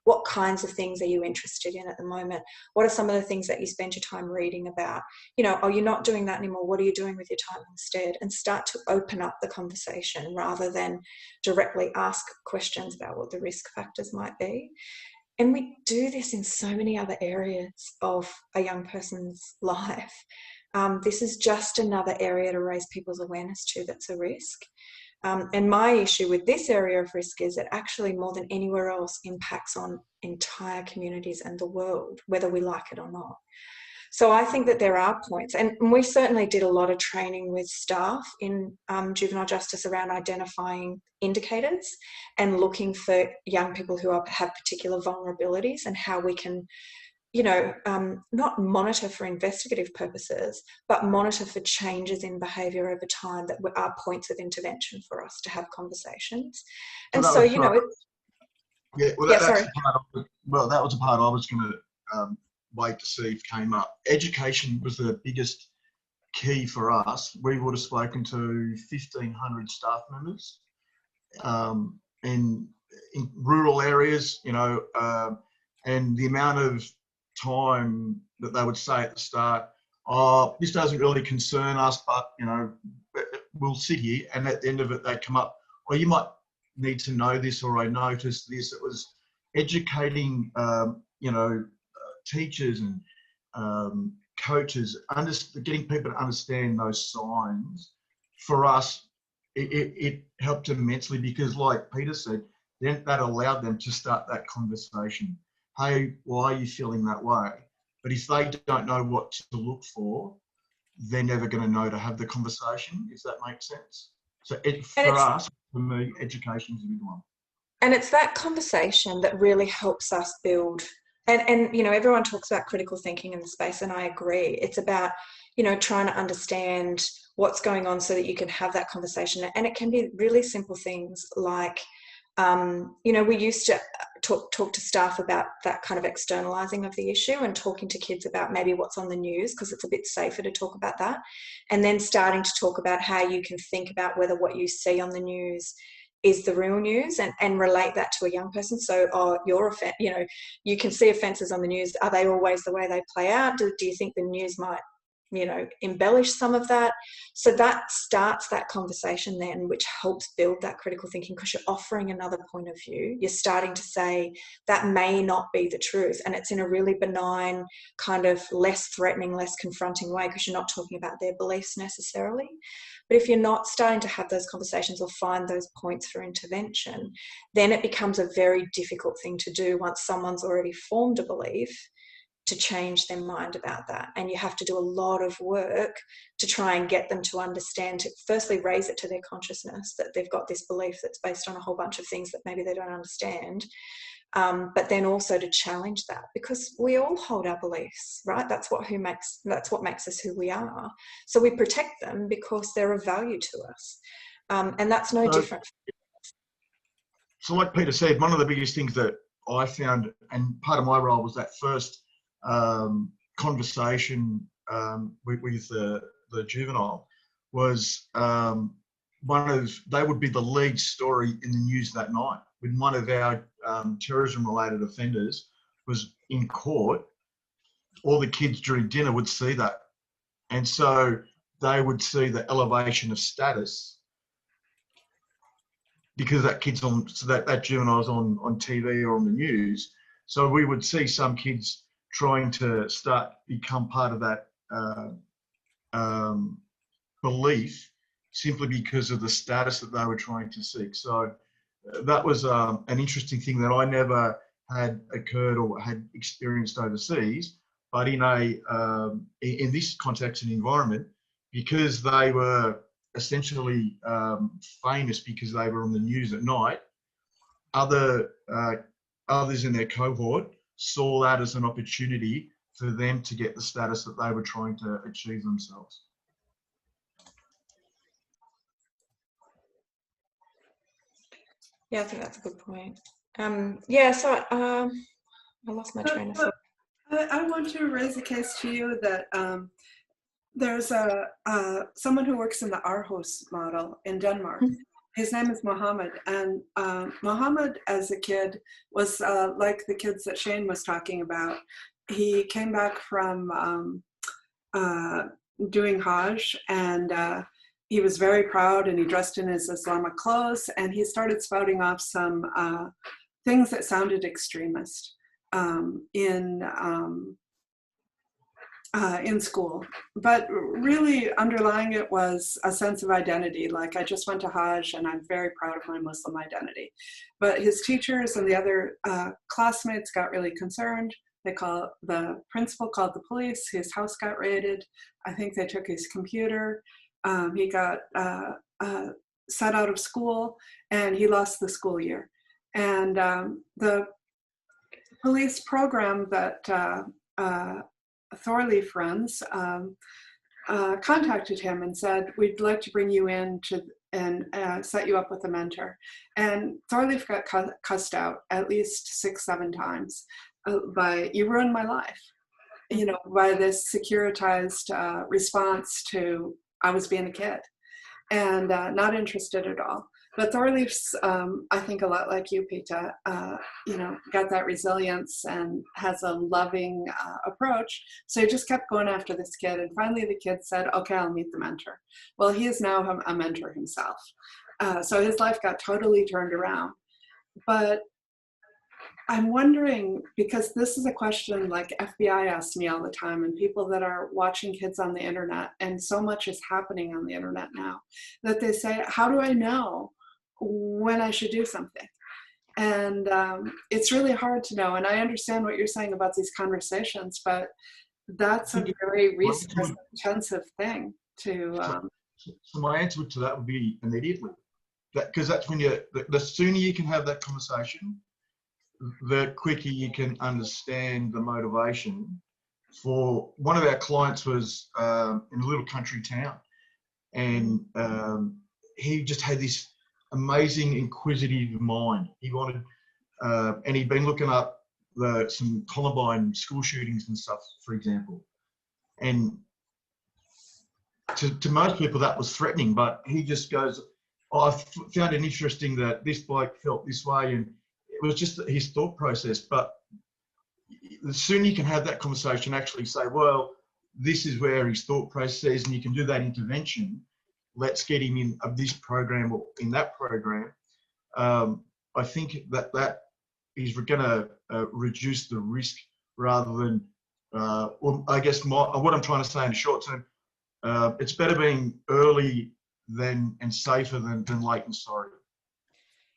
B: what kinds of things are you interested in at the moment? What are some of the things that you spend your time reading about? You know, oh, you're not doing that anymore. What are you doing with your time instead? And start to open up the conversation rather than directly ask questions about what the risk factors might be. And we do this in so many other areas of a young person's life. This is just another area to raise people's awareness to that's a risk. And my issue with this area of risk is it actually, more than anywhere else, impacts on entire communities and the world, whether we like it or not. So I think that there are points, and we certainly did a lot of training with staff in juvenile justice around identifying indicators and looking for young people who have particular vulnerabilities and how we can, you know, not monitor for investigative purposes, but monitor for changes in behaviour over time that are points of intervention for us to have conversations. And so, you know,
C: that was a part I was going to wait to see if came up. Education was the biggest key for us. We would have spoken to 1,500 staff members in rural areas, you know, and the amount of time that they would say at the start, oh, this doesn't really concern us, but, you know, we'll sit here, and at the end of it, they'd come up, well, you might need to know this, or I noticed this. It was educating, you know, teachers and coaches, getting people to understand those signs. For us, it helped immensely because, like Peter said, then that allowed them to start that conversation. Hey, why are you feeling that way? But if they don't know what to look for, they're never going to know to have the conversation, if that makes sense. So for me, education is a big one.
B: And it's that conversation that really helps us build. And you know, everyone talks about critical thinking in the space, and I agree. It's about, you know, trying to understand what's going on so that you can have that conversation. And it can be really simple things like, you know, we used to talk to staff about that kind of externalizing of the issue and talking to kids about maybe what's on the news, because it's a bit safer to talk about that. And then starting to talk about how you can think about whether what you see on the news is the real news, and relate that to a young person. So, you know, you can see offences on the news. Are they always the way they play out? Do you think the news might, you know, embellish some of that? So that starts that conversation then, which helps build that critical thinking, because you're offering another point of view. You're starting to say that may not be the truth, and it's in a really benign, kind of less threatening, less confronting way, because you're not talking about their beliefs necessarily. But if you're not starting to have those conversations or find those points for intervention, then it becomes a very difficult thing to do once someone's already formed a belief, to change their mind about that. And you have to do a lot of work to try and get them to understand, to firstly raise it to their consciousness that they've got this belief that's based on a whole bunch of things that maybe they don't understand, but then also to challenge that, because we all hold our beliefs, right? That's what makes us who we are. So we protect them because they're of value to us, and that's no different.
C: So like Peter said, one of the biggest things that I found, and part of my role, was that first conversation with the juvenile, was they would be the lead story in the news that night. When one of our terrorism-related offenders was in court, all the kids during dinner would see that, and so they would see the elevation of status because that kid's on, so that juvenile's on TV or on the news. So we would see some kids trying to become part of that belief simply because of the status that they were trying to seek. So that was an interesting thing that I never had occurred or had experienced overseas, but in this context and environment, because they were essentially famous because they were on the news at night, others in their cohort saw that as an opportunity for them to get the status that they were trying to achieve themselves.
B: Yeah, I think that's a good point. Yeah, so I lost my train of
A: But
B: thought.
A: I want to raise a case to you that there's someone who works in the Aarhus model in Denmark. His name is Mohammed, and Mohammed, as a kid, was like the kids that Shane was talking about. He came back from doing Hajj, and he was very proud, and he dressed in his Islamic clothes, and he started spouting off some things that sounded extremist in school. But really underlying it was a sense of identity. Like, I just went to Hajj and I'm very proud of my Muslim identity. But his teachers and the other classmates got really concerned. The principal called the police. His house got raided. I think they took his computer. He got set out of school, and he lost the school year. And the police program that Thorleif runs contacted him and said, we'd like to bring you in and set you up with a mentor. And Thorleif got cussed out at least 6-7 times by, you ruined my life, by this securitized response to, I was being a kid, and not interested at all. But Thorleif's, I think, a lot like you, Peta, got that resilience and has a loving approach. So he just kept going after this kid. And finally the kid said, okay, I'll meet the mentor. Well, he is now a mentor himself. So his life got totally turned around. But I'm wondering, because this is a question like FBI asks me all the time, and people that are watching kids on the internet, and so much is happening on the internet now, that they say, how do I know when I should do something? And it's really hard to know. And I understand what you're saying about these conversations, but that's a very resource intensive thing to.
C: So my answer to that would be immediately. Because that's when the sooner you can have that conversation, the quicker you can understand the motivation. For one of our clients was in a little country town, and he just had this amazing inquisitive mind. He wanted, and he'd been looking up some Columbine school shootings and stuff, for example. And to most people that was threatening, but he just goes, I found it interesting that this bloke felt this way, and it was just his thought process. But the sooner you can have that conversation, actually say, well, this is where his thought process is, and you can do that intervention. Let's get him in this program or in that program. I think that is going to reduce the risk rather than, well, I guess what I'm trying to say in the short term, it's better being early and safer than late and sorry.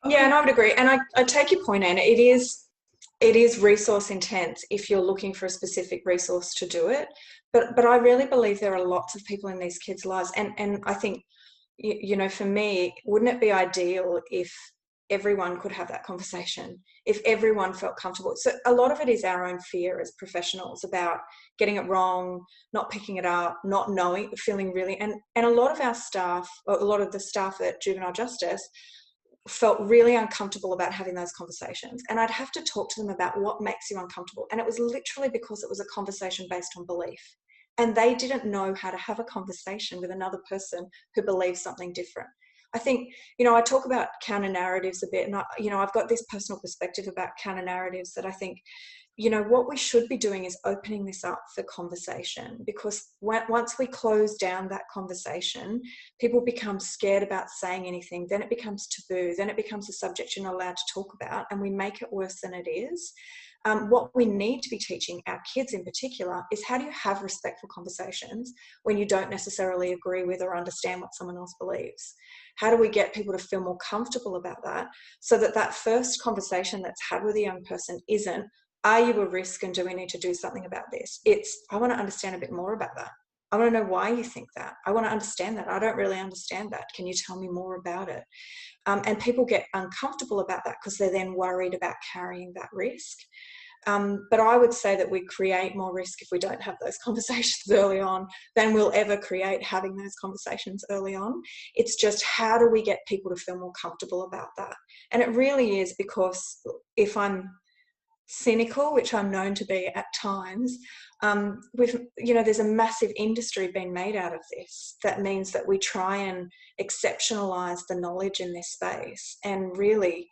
B: Yeah, and I would agree. And I take your point, Anna. It is resource intense if you're looking for a specific resource to do it. But I really believe there are lots of people in these kids' lives. And I think, for me, wouldn't it be ideal if everyone could have that conversation, if everyone felt comfortable? So a lot of it is our own fear as professionals about getting it wrong, not picking it up, not knowing, feeling really, and a lot of our staff, or a lot of the staff at Juvenile Justice, felt really uncomfortable about having those conversations. And I'd have to talk to them about what makes you uncomfortable. And it was literally because it was a conversation based on belief. And they didn't know how to have a conversation with another person who believes something different. I think, I talk about counter narratives a bit, and I've got this personal perspective about counter narratives that I think, what we should be doing is opening this up for conversation, because once we close down that conversation, people become scared about saying anything. Then it becomes taboo. Then it becomes a subject you're not allowed to talk about, and we make it worse than it is. What we need to be teaching our kids in particular is, how do you have respectful conversations when you don't necessarily agree with or understand what someone else believes? How do we get people to feel more comfortable about that, so that first conversation that's had with a young person isn't, are you a risk and do we need to do something about this? It's, I want to understand a bit more about that. I want to know why you think that. I want to understand that. I don't really understand that. Can you tell me more about it? And people get uncomfortable about that because they're then worried about carrying that risk. But I would say that we create more risk if we don't have those conversations early on than we'll ever create having those conversations early on. It's just, how do we get people to feel more comfortable about that? And it really is because if I'm cynical, which I'm known to be at times, there's a massive industry being made out of this. That means that we try and exceptionalize the knowledge in this space, and really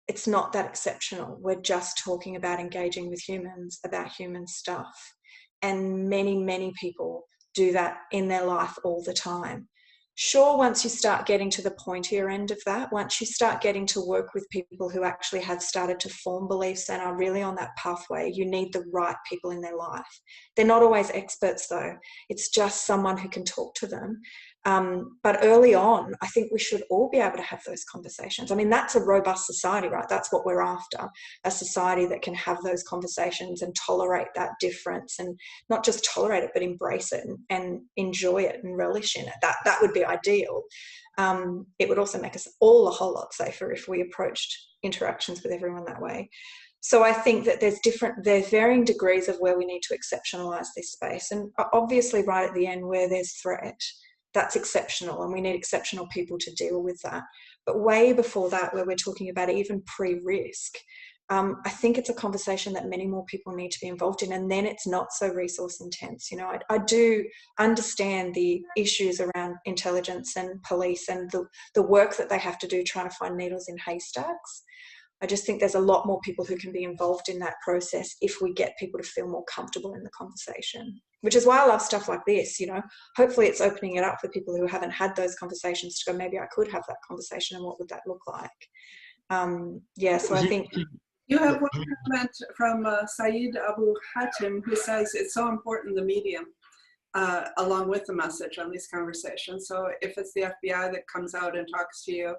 B: it's not that exceptional. We're just talking about engaging with humans, about human stuff. And many, many people do that in their life all the time. Sure, once you start getting to the pointier end of that, once you start getting to work with people who actually have started to form beliefs and are really on that pathway, you need the right people in their life. They're not always experts though. It's just someone who can talk to them. But early on, I think we should all be able to have those conversations. I mean, that's a robust society, right? That's what we're after, a society that can have those conversations and tolerate that difference, and not just tolerate it, but embrace it and enjoy it and relish in it. That would be ideal. It would also make us all a whole lot safer if we approached interactions with everyone that way. So I think that there's varying degrees of where we need to exceptionalize this space. And obviously right at the end where there's threat, that's exceptional, and we need exceptional people to deal with that. But way before that, where we're talking about even pre-risk, I think it's a conversation that many more people need to be involved in, and then it's not so resource intense. You know, I do understand the issues around intelligence and police and the work that they have to do trying to find needles in haystacks. I just think there's a lot more people who can be involved in that process if we get people to feel more comfortable in the conversation, which is why I love stuff like this. You know, hopefully it's opening it up for people who haven't had those conversations to go, maybe I could have that conversation, and what would that look like? So I think...
A: You have one comment from Saeed Abu Hatim, who says it's so important, the medium, along with the message on these conversations. So if it's the FBI that comes out and talks to you,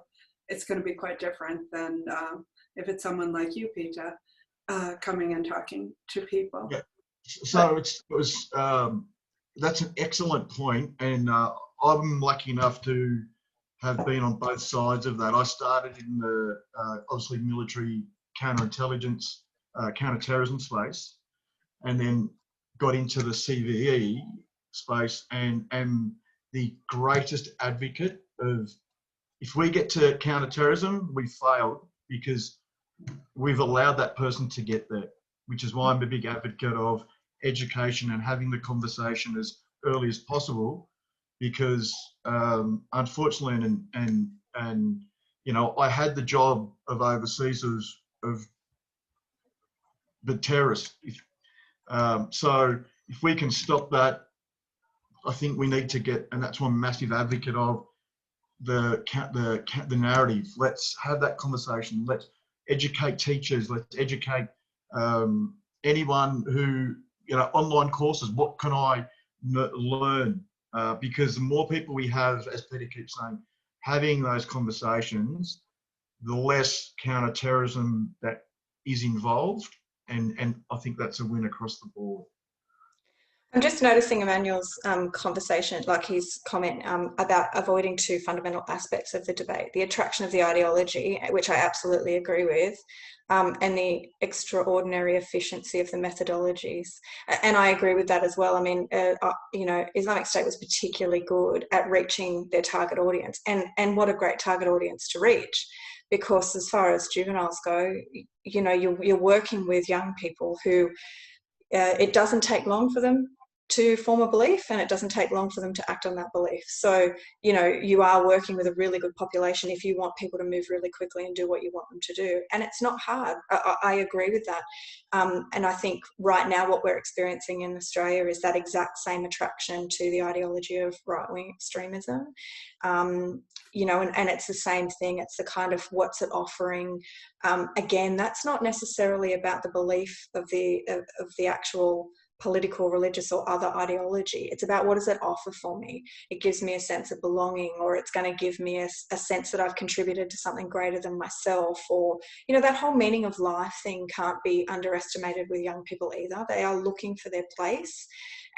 A: it's going to be quite different than if it's someone like you, Peter, coming and talking to people.
C: Yeah. So that's an excellent point, and I'm lucky enough to have been on both sides of that. I started in the obviously military counterintelligence, counterterrorism space, and then got into the CVE space, and am the greatest advocate of, if we get to counterterrorism, we failed because we've allowed that person to get there, which is why I'm a big advocate of education and having the conversation as early as possible, because unfortunately, and you know, I had the job of overseas of the terrorists. So if we can stop that, I think we need to get, and that's why I'm a massive advocate of the narrative. Let's have that conversation. Let's educate teachers. Let's educate anyone who, you know, online courses. What can I learn? Because the more people we have, as Peter keeps saying, having those conversations, the less counterterrorism that is involved, and I think that's a win across the board.
B: I'm just noticing Emmanuel's conversation, like his comment about avoiding two fundamental aspects of the debate: the attraction of the ideology, which I absolutely agree with, and the extraordinary efficiency of the methodologies. And I agree with that as well. I mean, you know, Islamic State was particularly good at reaching their target audience, and what a great target audience to reach. Because as far as juveniles go, you know, you're working with young people who it doesn't take long for them to form a belief, and it doesn't take long for them to act on that belief. So, you know, you are working with a really good population if you want people to move really quickly and do what you want them to do. And it's not hard. I agree with that. And I think right now what we're experiencing in Australia is that exact same attraction to the ideology of right-wing extremism. You know, and it's the same thing. It's the kind of, what's it offering? Again, that's not necessarily about the belief of the actual political, religious, or other ideology. It's about, what does it offer for me? It gives me a sense of belonging, or it's going to give me a sense that I've contributed to something greater than myself. Or, you know, that whole meaning of life thing can't be underestimated with young people either. They are looking for their place.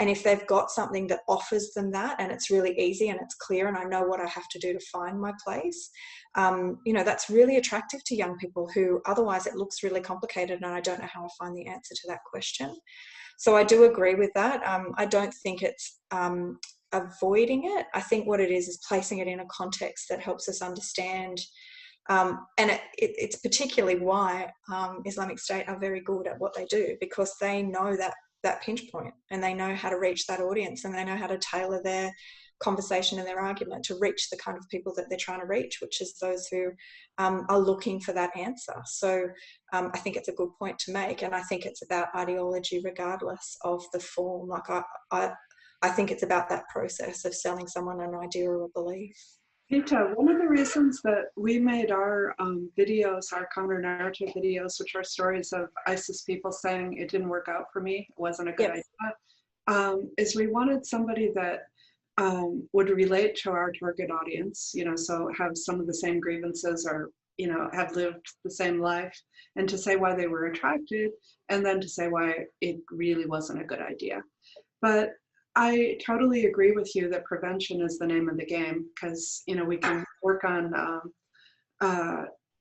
B: And if they've got something that offers them that, and it's really easy and it's clear, and I know what I have to do to find my place, you know, that's really attractive to young people who otherwise it looks really complicated and I don't know how I find the answer to that question. So I do agree with that. I don't think it's avoiding it. I think what it is placing it in a context that helps us understand And it's particularly why Islamic State are very good at what they do, because they know that pinch point, and they know how to reach that audience, and they know how to tailor their conversation and their argument to reach the kind of people that they're trying to reach, which is those who are looking for that answer. So I think it's a good point to make, and I think it's about ideology regardless of the form. Like I think it's about that process of selling someone an idea or a belief.
A: Peter, one of the reasons that we made our videos, our counter-narrative videos, which are stories of ISIS people saying it didn't work out for me, it wasn't a good idea, is we wanted somebody that would relate to our target audience, you know, so have some of the same grievances, or, you know, have lived the same life, and to say why they were attracted, and then to say why it really wasn't a good idea. But I totally agree with you that prevention is the name of the game, because, you know, we can work on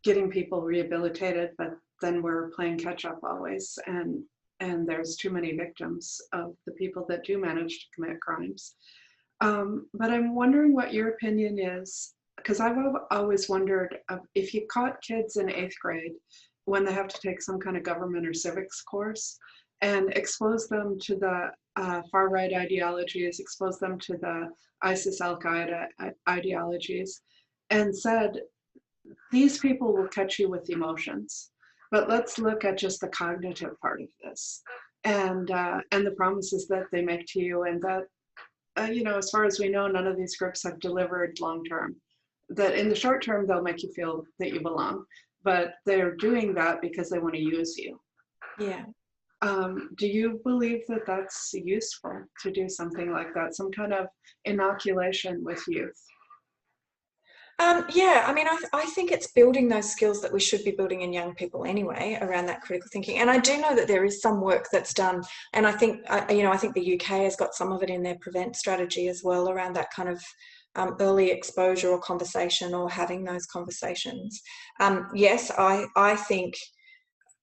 A: getting people rehabilitated, but then we're playing catch up always, and there's too many victims of the people that do manage to commit crimes. But I'm wondering what your opinion is, because I've always wondered if you caught kids in 8th grade when they have to take some kind of government or civics course and expose them to the far-right ideologies, expose them to the ISIS, Al-Qaeda ideologies, and said, these people will catch you with emotions, but let's look at just the cognitive part of this, and the promises that they make to you, and that, you know, as far as we know, none of these groups have delivered long-term. That in the short term, they'll make you feel that you belong, but they're doing that because they want to use you.
B: Yeah.
A: Do you believe that that's useful to do something like that, some kind of inoculation with youth?
B: Yeah, I mean, I think it's building those skills that we should be building in young people anyway, around that critical thinking. And I do know that there is some work that's done, and I think, you know, I think the UK has got some of it in their prevent strategy as well, around that kind of early exposure or conversation, or having those conversations. Yes, I think,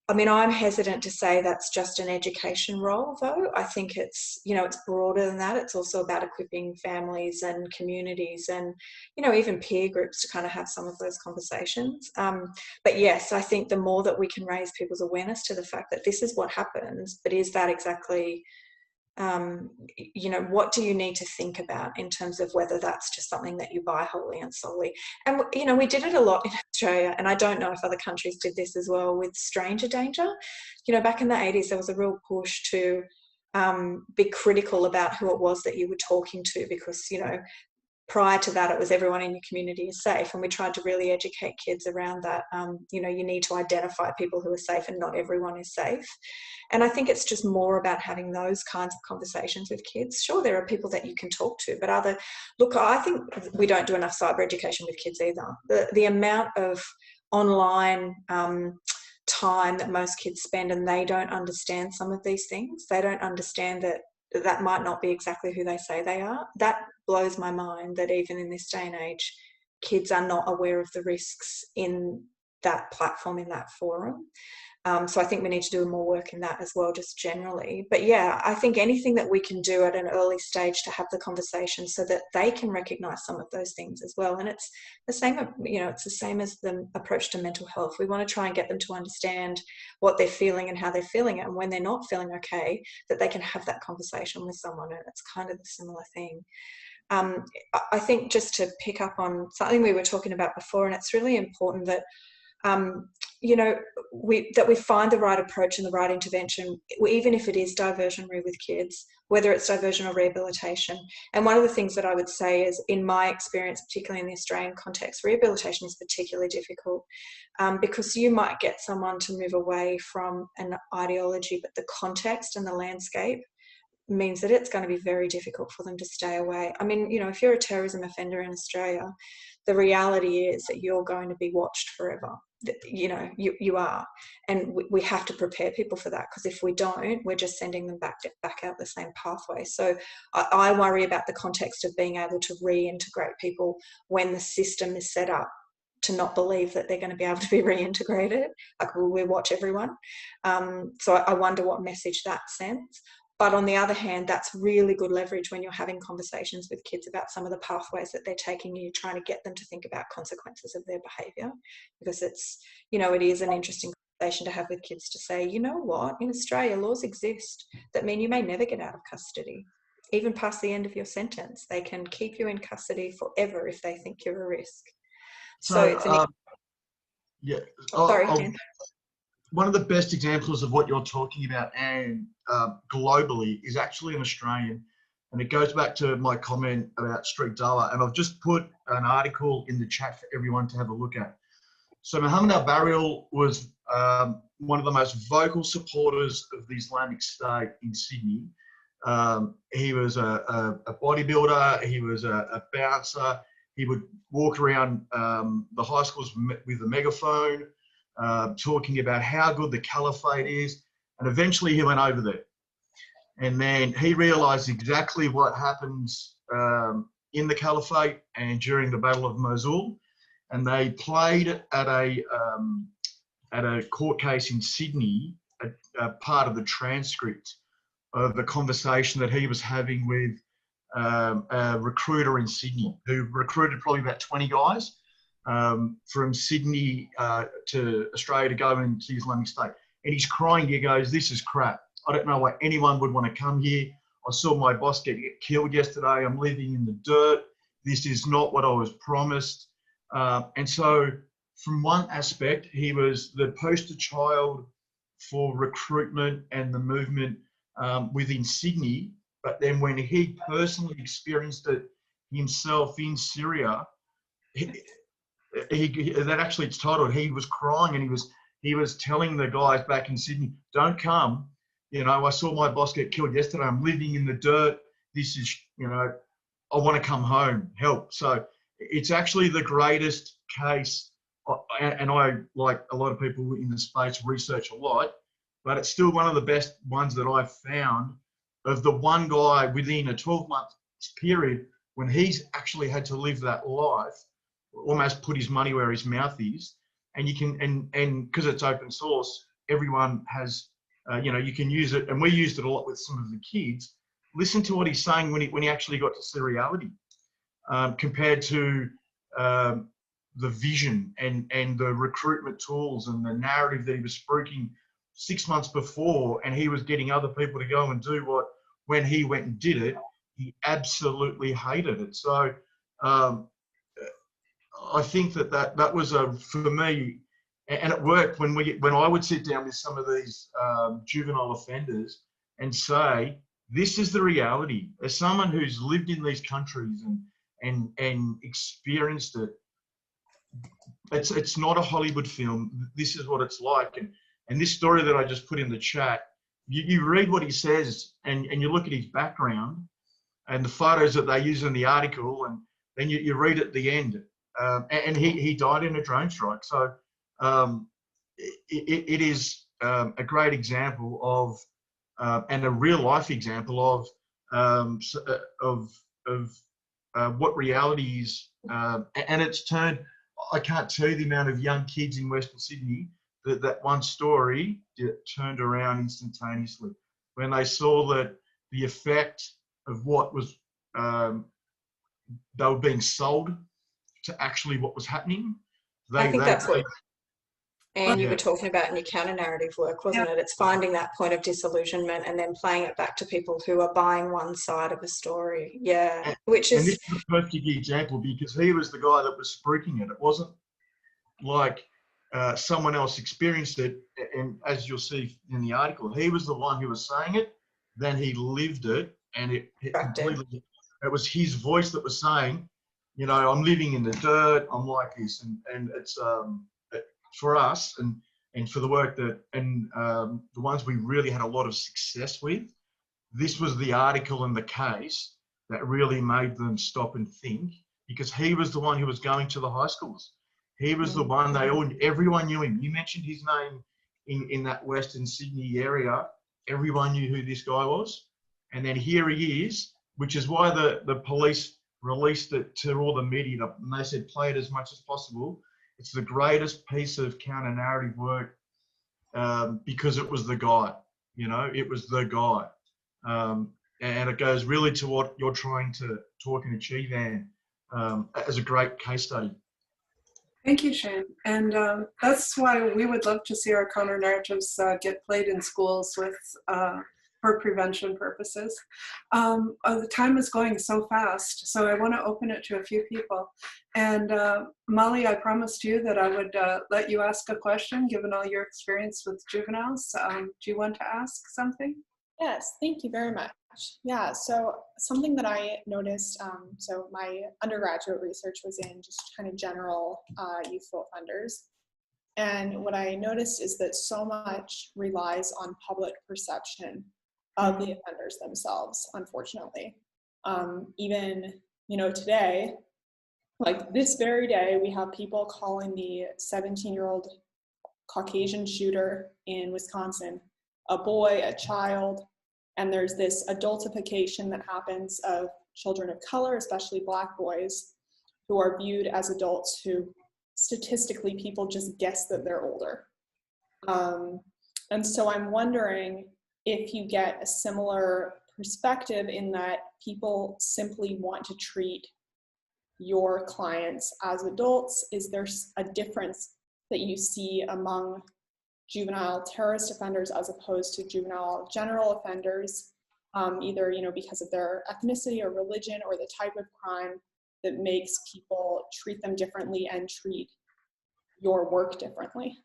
B: I mean, I'm hesitant to say that's just an education role, though. I think it's, you know, it's broader than that. It's also about equipping families and communities and, you know, even peer groups to kind of have some of those conversations. But yes, I think the more that we can raise people's awareness to the fact that this is what happens, but is that exactly, you know, what do you need to think about in terms of whether that's just something that you buy wholly and solely. And, you know, we did it a lot in Australia, and I don't know if other countries did this as well, with stranger danger. You know, back in the 80s, there was a real push to be critical about who it was that you were talking to, because, you know, prior to that, it was everyone in your community is safe. And we tried to really educate kids around that. You know, you need to identify people who are safe, and not everyone is safe. And I think it's just more about having those kinds of conversations with kids. Sure, there are people that you can talk to, but look, I think we don't do enough cyber education with kids either. The amount of online time that most kids spend, and they don't understand some of these things. They don't understand that might not be exactly who they say they are. That blows my mind, that even in this day and age, kids are not aware of the risks in that platform, in that forum. So I think we need to do more work in that as well, just generally. But yeah, I think anything that we can do at an early stage to have the conversation so that they can recognise some of those things as well. And it's the same, you know, it's the same as the approach to mental health. We want to try and get them to understand what they're feeling and how they're feeling it. And when they're not feeling okay, that they can have that conversation with someone. And it's kind of a similar thing. I think, just to pick up on something we were talking about before, and it's really important that you know, we find the right approach and the right intervention, even if it is diversionary with kids, whether it's diversion or rehabilitation. And one of the things that I would say is, in my experience, particularly in the Australian context, rehabilitation is particularly difficult, because you might get someone to move away from an ideology, but the context and the landscape means that it's going to be very difficult for them to stay away. I mean, you know, if you're a terrorism offender in Australia, the reality is that you're going to be watched forever. You know, you are. And we have to prepare people for that, because if we don't, we're just sending them back out the same pathway. So I worry about the context of being able to reintegrate people when the system is set up to not believe that they're going to be able to be reintegrated. Like, we watch everyone. So I wonder what message that sends. But on the other hand, that's really good leverage when you're having conversations with kids about some of the pathways that they're taking. You're trying to get them to think about consequences of their behaviour, because it's, it is an interesting conversation to have with kids to say, you know what, in Australia, laws exist that mean you may never get out of custody, even past the end of your sentence. They can keep you in custody forever if they think you're a risk. So it's an...
C: yeah.
B: Sorry, Dan.
C: One of the best examples of what you're talking about, and globally, is actually an Australian, and it goes back to my comment about street Dawah, and I've just put an article in the chat for everyone to have a look at. So Muhammad al-Barrial was one of the most vocal supporters of the Islamic State in Sydney. He was a bodybuilder, he was a bouncer, he would walk around the high schools with a megaphone, talking about how good the caliphate is, and eventually he went over there. And then he realised exactly what happens in the caliphate and during the Battle of Mosul, and they played at a court case in Sydney a part of the transcript of the conversation that he was having with a recruiter in Sydney who recruited probably about 20 guys from Sydney to Australia to go into the Islamic State. And he's crying. He goes, "This is crap. I don't know why anyone would want to come here. I saw my boss get killed yesterday. I'm living in the dirt. This is not what I was promised." And so from one aspect, he was the poster child for recruitment and the movement within Sydney. But then when he personally experienced it himself in Syria, that actually it's titled, he was crying, and he was telling the guys back in Sydney, "Don't come. I saw my boss get killed yesterday. I'm living in the dirt. This is, I want to come home. Help." So it's actually the greatest case, and I, like a lot of people in the space, research a lot, but it's still one of the best ones that I've found, of the one guy within a 12-month period when he's actually had to live that life, almost put his money where his mouth is. And you can, and because it's open source, everyone has, you can use it, and we used it a lot with some of the kids. Listen to what he's saying when he actually got to see reality, compared to the vision and the recruitment tools and the narrative that he was spruiking 6 months before, and he was getting other people to go and do what, when he went and did it, he absolutely hated it. So I think that was for me, and it worked when I would sit down with some of these juvenile offenders and say, this is the reality. As someone who's lived in these countries and experienced it, it's not a Hollywood film. This is what it's like. And this story that I just put in the chat, you read what he says, and you look at his background and the photos that they use in the article, and then you read at the end. And he died in a drone strike. So it is a great example of, and a real life example of what reality is. And it's turned, I can't tell you the amount of young kids in Western Sydney that one story turned around instantaneously when they saw that the effect of what was, they were being sold to actually what was happening.
B: I think that's what you were talking about in your counter-narrative work, wasn't it? It's finding that point of disillusionment and then playing it back to people who are buying one side of a story. Yeah, which is...
C: And this is a perfect example, because he was the guy that was spruiking it. It wasn't like someone else experienced it, and as you'll see in the article, he was the one who was saying it, then he lived it, and it completely, it was his voice that was saying, I'm living in the dirt, I'm like this. And it's for us and for the work that, and the ones we really had a lot of success with, this was the article and the case that really made them stop and think, because he was the one who was going to the high schools. He was the one, everyone knew him. You mentioned his name in that Western Sydney area, everyone knew who this guy was. And then here he is, which is why the police released it to all the media, and they said, play it as much as possible. It's the greatest piece of counter-narrative work, because it was the guy, it was the guy. And it goes really to what you're trying to talk and achieve, Anne, as a great case study.
A: Thank you, Shane. And that's why we would love to see our counter narratives get played in schools with for prevention purposes. The time is going so fast, so I want to open it to a few people. And Molly, I promised you that I would let you ask a question, given all your experience with juveniles. Do you want to ask something?
D: Yes, thank you very much. Yeah, so something that I noticed, so my undergraduate research was in just kind of general youthful offenders. And what I noticed is that so much relies on public perception of the offenders themselves, unfortunately. Even, today, like this very day, we have people calling the 17-year-old Caucasian shooter in Wisconsin a boy, a child, and there's this adultification that happens of children of color, especially Black boys, who are viewed as adults who statistically people just guess that they're older. And so I'm wondering if you get a similar perspective in that people simply want to treat your clients as adults. Is there a difference that you see among juvenile terrorist offenders as opposed to juvenile general offenders, either because of their ethnicity or religion or the type of crime that makes people treat them differently and treat your work differently?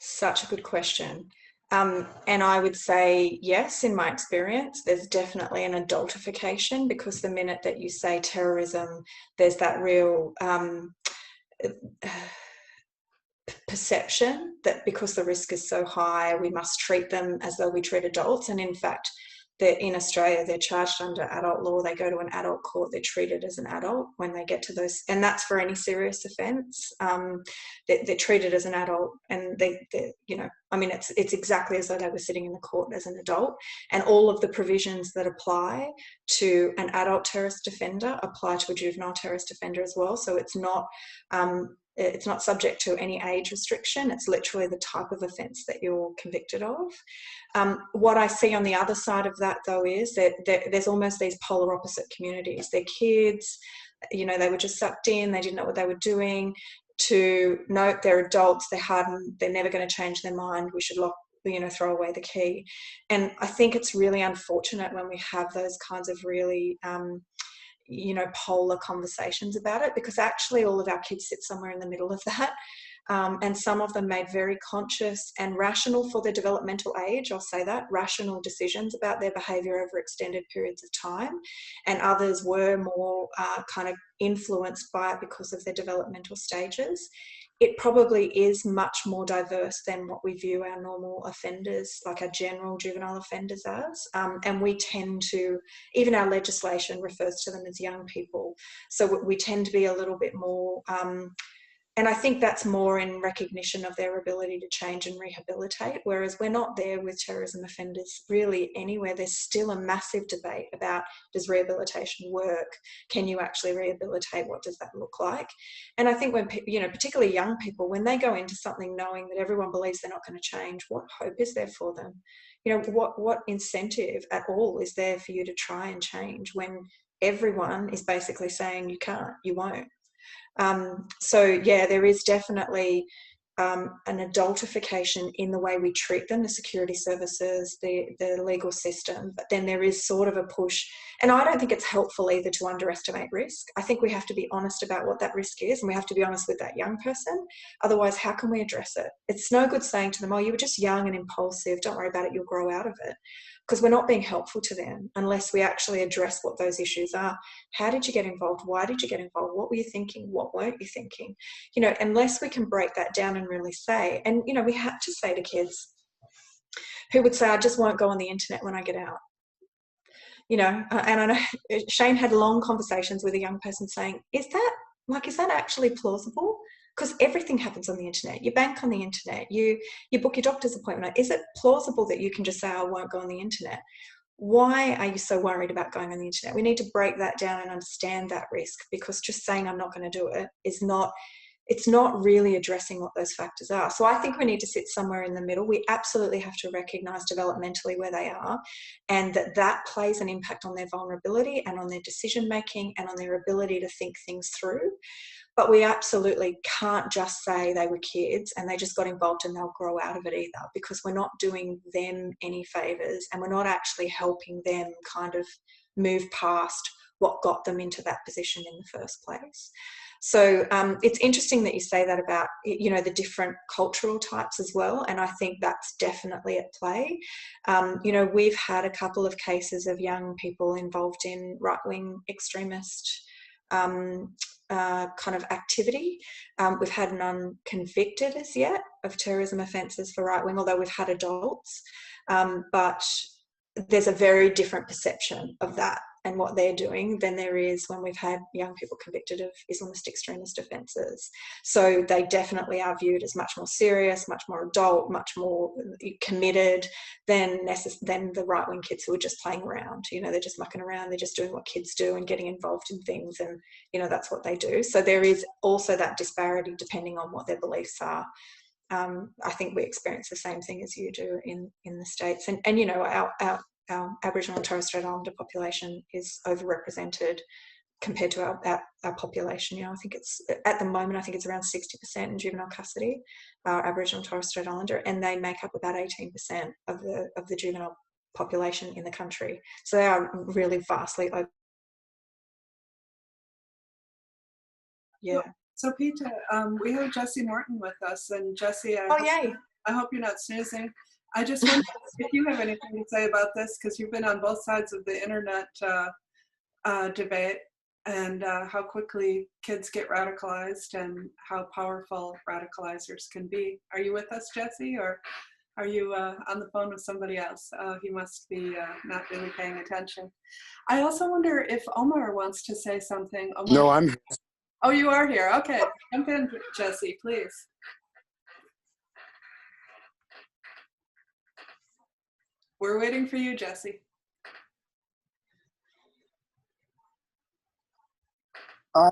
B: Such a good question. And I would say yes, in my experience, there's definitely an adultification, because the minute that you say terrorism, there's that real perception that because the risk is so high, we must treat them as though we treat adults. And in fact, in Australia, they're charged under adult law. They go to an adult court. They're treated as an adult when they get to those, and that's for any serious offence. They're treated as an adult, and it's exactly as though they were sitting in the court as an adult. And all of the provisions that apply to an adult terrorist offender apply to a juvenile terrorist offender as well. So it's not subject to any age restriction. It's literally the type of offence that you're convicted of. What I see on the other side of that, though, is that there's almost these polar opposite communities. They're kids, they were just sucked in, they didn't know what they were doing, to note they're adults, they're hardened, they're never going to change their mind, we should throw away the key. And I think it's really unfortunate when we have those kinds of really polar conversations about it, because actually all of our kids sit somewhere in the middle of that. And some of them made very conscious and rational for their developmental age, I'll say that, rational decisions about their behaviour over extended periods of time. And others were more kind of influenced by it because of their developmental stages. It probably is much more diverse than what we view our normal offenders, like our general juvenile offenders as. And we tend to, even our legislation refers to them as young people. So we tend to be a little bit more, and I think that's more in recognition of their ability to change and rehabilitate, whereas we're not there with terrorism offenders really anywhere. There's still a massive debate about, does rehabilitation work? Can you actually rehabilitate? What does that look like? And I think when, particularly young people, when they go into something knowing that everyone believes they're not going to change, what hope is there for them? What incentive at all is there for you to try and change when everyone is basically saying you can't, you won't? So yeah, there is definitely an adultification in the way we treat them, the security services, the legal system, but then there is sort of a push, and I don't think it's helpful either to underestimate risk. I think we have to be honest about what that risk is, and we have to be honest with that young person. Otherwise, how can we address it? It's no good saying to them, oh, you were just young and impulsive, don't worry about it, you'll grow out of it. Because we're not being helpful to them unless we actually address what those issues are. How did you get involved? Why did you get involved? What were you thinking? What weren't you thinking? Unless we can break that down and really say, and, we have to say to kids who would say, I just won't go on the internet when I get out. And I know Shane had long conversations with a young person saying, is that actually plausible? Because everything happens on the internet. You bank on the internet. You book your doctor's appointment. Is it plausible that you can just say, I won't go on the internet? Why are you so worried about going on the internet? We need to break that down and understand that risk, because just saying I'm not going to do it is not it's not really addressing what those factors are. So I think we need to sit somewhere in the middle. We absolutely have to recognise developmentally where they are, and that plays an impact on their vulnerability and on their decision making and on their ability to think things through. But we absolutely can't just say they were kids and they just got involved and they'll grow out of it either, because we're not doing them any favours and we're not actually helping them kind of move past what got them into that position in the first place. So it's interesting that you say that about, you know, the different cultural types as well. And I think that's definitely at play. You know, we've had a couple of cases of young people involved in right-wing extremist kind of activity. We've had none convicted as yet of terrorism offences for right-wing, although we've had adults. But there's a very different perception of that and what they're doing than there is when we've had young people convicted of Islamist extremist offences. So they definitely are viewed as much more serious, much more adult, much more committed than the right-wing kids who are just playing around. You know, they're just mucking around, they're just doing what kids do and getting involved in things, and, you know, that's what they do. So there is also that disparity depending on what their beliefs are. I think we experience the same thing as you do in the States. And you know, our Aboriginal and Torres Strait Islander population is overrepresented compared to our population. You know, I think it's, at the moment, I think it's around 60% in juvenile custody, Aboriginal and Torres Strait Islander, and they make up about 18% of the juvenile population in the country. So they are really vastly over. Yeah.
A: So Peter, we have Jessie Morton with us, and Jessie,
B: Yay.
A: I hope you're not snoozing. I just wonder if you have anything to say about this, because you've been on both sides of the internet debate, and how quickly kids get radicalized and how powerful radicalizers can be. Are you with us, Jessie, or are you on the phone with somebody else? He must be not really paying attention. I also wonder if Omar wants to say something. Omar?
E: No, I'm.
A: Oh, you are here. Okay, jump in, Jessie, please. We're waiting for you, Jessie.
E: I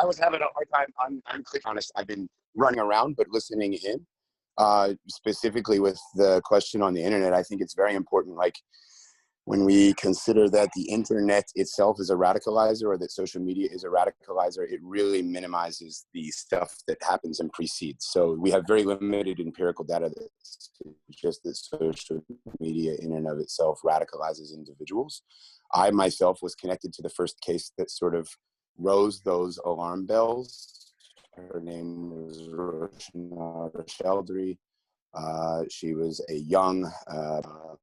E: was having a hard time. I'm clear, honest. I've been running around, but listening in, specifically with the question on the internet. I think it's very important. Like, when we consider that the internet itself is a radicalizer, or that social media is a radicalizer, it really minimizes the stuff that happens and precedes. So we have very limited empirical data that suggests that social media in and of itself radicalizes individuals. I myself was connected to the first case that sort of rose those alarm bells. Her name was Rochelle Dri. She was a young,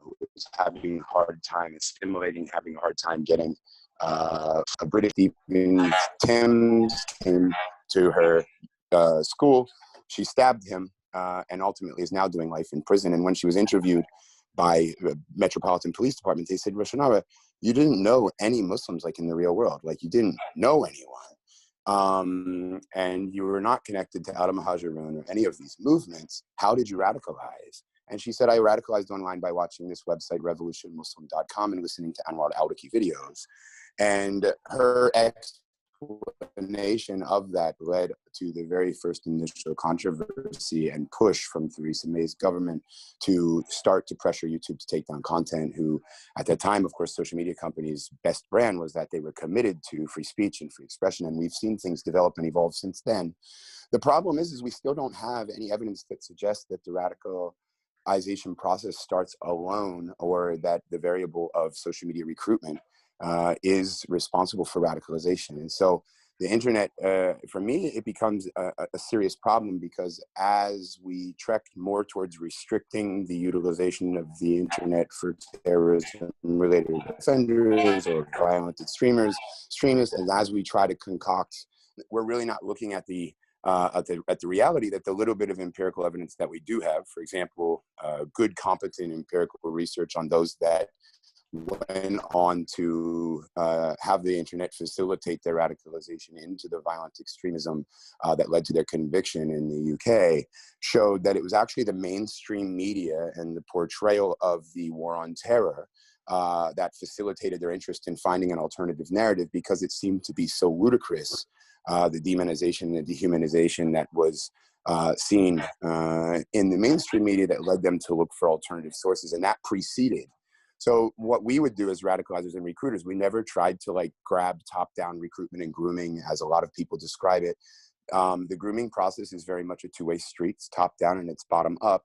E: who was having a hard time assimilating, having a hard time getting a British Stephen Timms came to her school. She stabbed him and ultimately is now doing life in prison. And when she was interviewed by the Metropolitan Police Department, they said, Roshanara, you didn't know any Muslims like in the real world. Like, you didn't know anyone. And you were not connected to Al-Muhajirun or any of these movements. How did you radicalize? And she said, I radicalized online by watching this website, revolutionmuslim.com, and listening to Anwar al-Awlaki videos. And her explanation of that led to the very first initial controversy and push from Theresa May's government to start to pressure YouTube to take down content, who at that time, of course, social media companies' best brand was that they were committed to free speech and free expression. And we've seen things develop and evolve since then. The problem is we still don't have any evidence that suggests that the radicalization process starts alone, or that the variable of social media recruitment is responsible for radicalization. And so the internet, for me, it becomes a serious problem, because as we trek more towards restricting the utilization of the internet for terrorism-related offenders or violent extremists, and as we try to concoct, we're really not looking at the reality that the little bit of empirical evidence that we do have, for example, good, competent empirical research on those that went on to have the internet facilitate their radicalization into the violent extremism that led to their conviction in the UK, showed that it was actually the mainstream media and the portrayal of the war on terror that facilitated their interest in finding an alternative narrative, because it seemed to be so ludicrous, the demonization and dehumanization that was seen in the mainstream media, that led them to look for alternative sources, and that preceded. So what we would do as radicalizers and recruiters, we never tried to like grab top-down recruitment and grooming, as a lot of people describe it. The grooming process is very much a two-way street. It's top-down and it's bottom-up.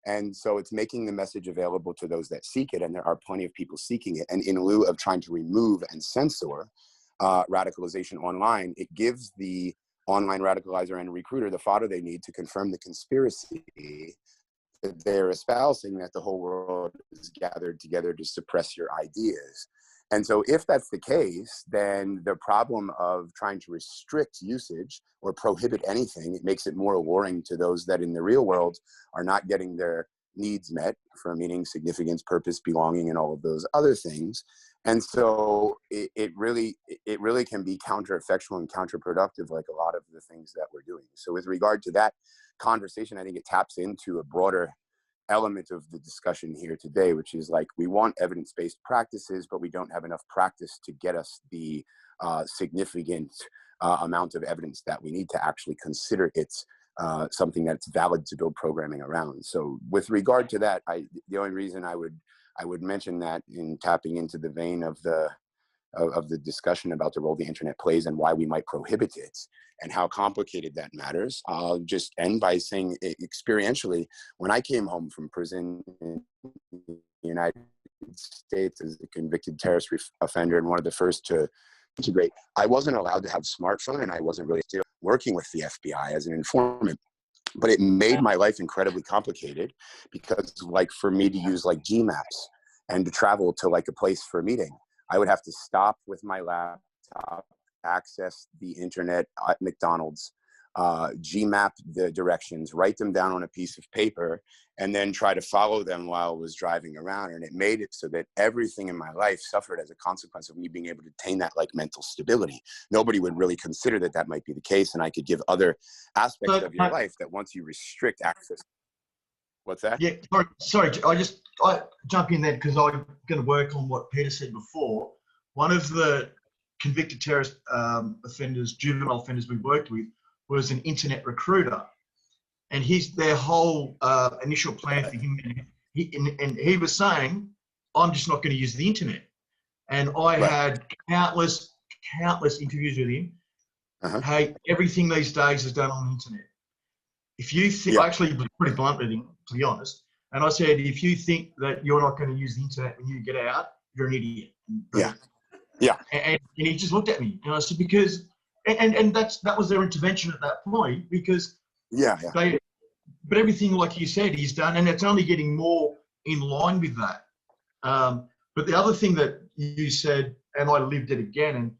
E: And so it's making the message available to those that seek it, and there are plenty of people seeking it. And in lieu of trying to remove and censor radicalization online, it gives the online radicalizer and recruiter the fodder they need to confirm the conspiracy that they're espousing, that the whole world is gathered together to suppress your ideas. And so if that's the case, then the problem of trying to restrict usage or prohibit anything, it makes it more alluring to those that in the real world are not getting their needs met for meaning, significance, purpose, belonging, and all of those other things. And so it really can be countereffectual and counterproductive, like a lot of the things that we're doing. So with regard to that conversation, I think it taps into a broader element of the discussion here today, which is like, we want evidence-based practices, but we don't have enough practice to get us the significant amount of evidence that we need to actually consider it something that's valid to build programming around. So with regard to that, the only reason I would mention that, in tapping into the vein of the discussion about the role the internet plays and why we might prohibit it and how complicated that matters, I'll just end by saying, experientially, when I came home from prison in the United States as a convicted terrorist offender and one of the first to integrate, I wasn't allowed to have a smartphone, and I wasn't really still working with the FBI as an informant. But it made my life incredibly complicated, because like for me to use like Gmaps and to travel to like a place for a meeting, I would have to stop with my laptop, access the internet at McDonald's, Gmap the directions, write them down on a piece of paper, and then try to follow them while I was driving around. And it made it so that everything in my life suffered as a consequence of me being able to attain that like mental stability. Nobody would really consider that that might be the case. And I could give other aspects of your life that once you restrict access. What's that?
C: Yeah, sorry. I jump in there because I'm going to work on what Peter said before. One of the convicted terrorist offenders, juvenile offenders we worked with, was an internet recruiter, and their whole initial plan for him, and he was saying, "I'm just not going to use the internet." And I had countless interviews with him. Hey, everything these days is done on the internet. If you think, I actually was pretty blunt with him, to be honest, and I said, if you think that you're not going to use the internet when you get out, you're an idiot. And he just looked at me, and I said, because, and that was their intervention at that point, because but everything, like you said, he's done, and it's only getting more in line with that. But the other thing that you said, and I lived it again, and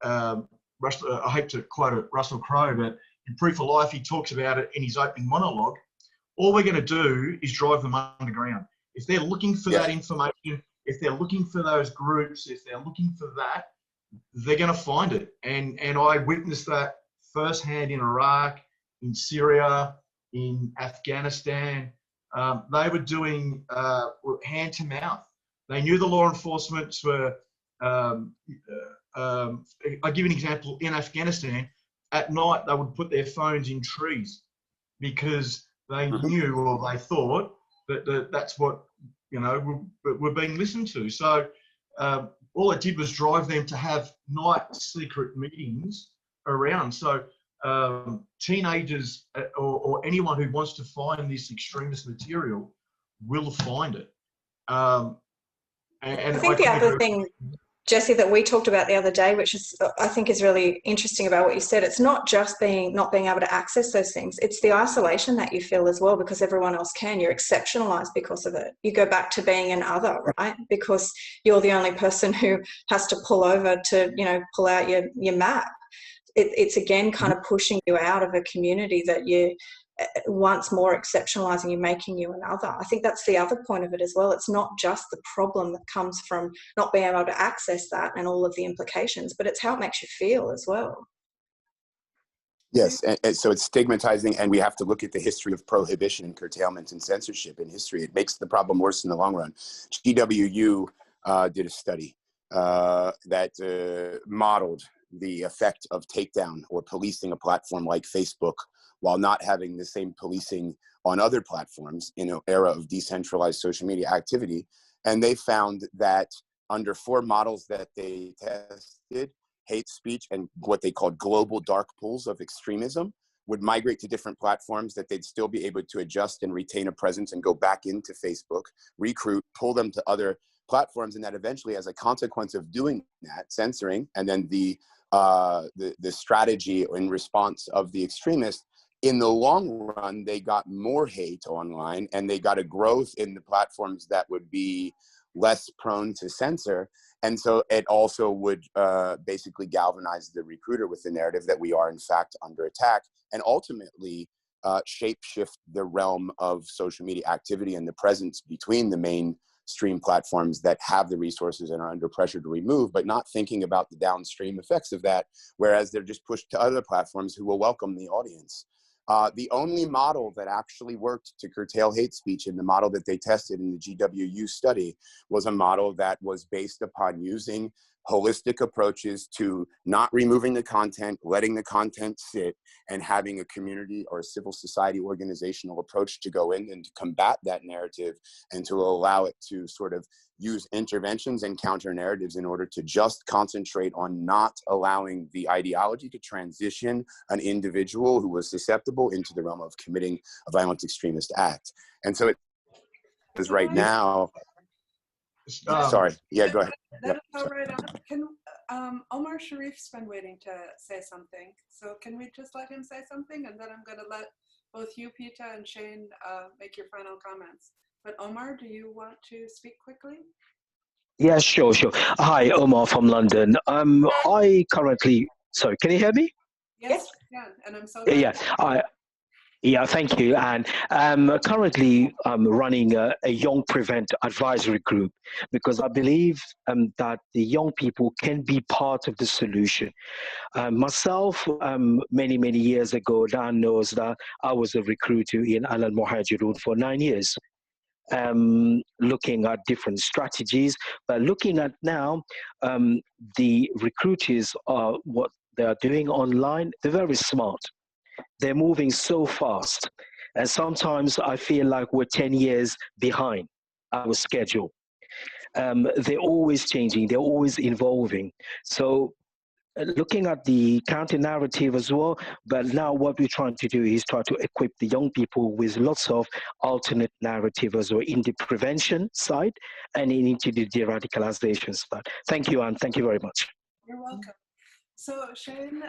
C: I hate to quote it, Russell Crowe, but in Proof of Life, he talks about it in his opening monologue. All we're going to do is drive them underground. If they're looking for that information, if they're looking for those groups, if they're looking for that, they're going to find it. And I witnessed that firsthand in Iraq, in Syria, in Afghanistan. They were doing hand to mouth. They knew the law enforcement were, I'll give you an example. In Afghanistan, at night, they would put their phones in trees because they knew, or they thought that that's what, we're being listened to. So all it did was drive them to have night secret meetings around. So teenagers or anyone who wants to find this extremist material will find it. And
B: I think the other thing, Jesse, that we talked about the other day, which is I think is really interesting about what you said, it's not just not being able to access those things, it's the isolation that you feel as well, because everyone else can. You're exceptionalized because of it. You go back to being an other, right? Because you're the only person who has to pull over to, pull out your map. It's again kind of pushing you out of a community that you once more exceptionalizing you, making you another. I think that's the other point of it as well. It's not just the problem that comes from not being able to access that and all of the implications, but it's how it makes you feel as well.
E: Yes, and so it's stigmatizing, and we have to look at the history of prohibition and curtailment and censorship in history. It makes the problem worse in the long run. GWU did a study that modeled the effect of takedown or policing a platform like Facebook while not having the same policing on other platforms in an era of decentralized social media activity. And they found that under 4 models that they tested, hate speech and what they called global dark pools of extremism would migrate to different platforms, that they'd still be able to adjust and retain a presence and go back into Facebook, recruit, pull them to other platforms, and that eventually, as a consequence of doing that, censoring, and then the strategy in response of the extremists, in the long run, they got more hate online, and they got a growth in the platforms that would be less prone to censor. And so it also would basically galvanize the recruiter with the narrative that we are in fact under attack, and ultimately shape-shift the realm of social media activity and the presence between the mainstream platforms that have the resources and are under pressure to remove, but not thinking about the downstream effects of that, whereas they're just pushed to other platforms who will welcome the audience. The only model that actually worked to curtail hate speech, in the model that they tested in the GWU study, was a model that was based upon using holistic approaches to not removing the content, letting the content sit, and having a community or a civil society organizational approach to go in and to combat that narrative and to allow it to sort of use interventions and counter narratives in order to just concentrate on not allowing the ideology to transition an individual who was susceptible into the realm of committing a violent extremist act. And so it is right now. Sorry. Yeah, go ahead.
A: That'll go right on. Can Omar Sharif's been waiting to say something. So can we just let him say something, and then I'm going to let both you, Peta, and Shane make your final comments. But Omar, do you want to speak quickly?
F: Yeah, sure. Hi, Omar from London. I currently, sorry, can you hear me?
A: Yes, I can, and I'm so glad.
F: Yeah, thank you. And currently I'm running a Young Prevent advisory group, because I believe that the young people can be part of the solution. Myself, many years ago, Dan knows that I was a recruiter in Al Muhajirun for 9 years. Looking at different strategies, but looking at now, the recruiters are what they are doing online. They're very smart. They're moving so fast, and sometimes I feel like we're 10 years behind our schedule. They're always changing. They're always evolving. So looking at the counter narrative as well, but now what we're trying to do is try to equip the young people with lots of alternate narrative as well in the prevention side and into the de-radicalization side. Thank you, Anne. Thank you very much.
A: You're welcome. So Shane,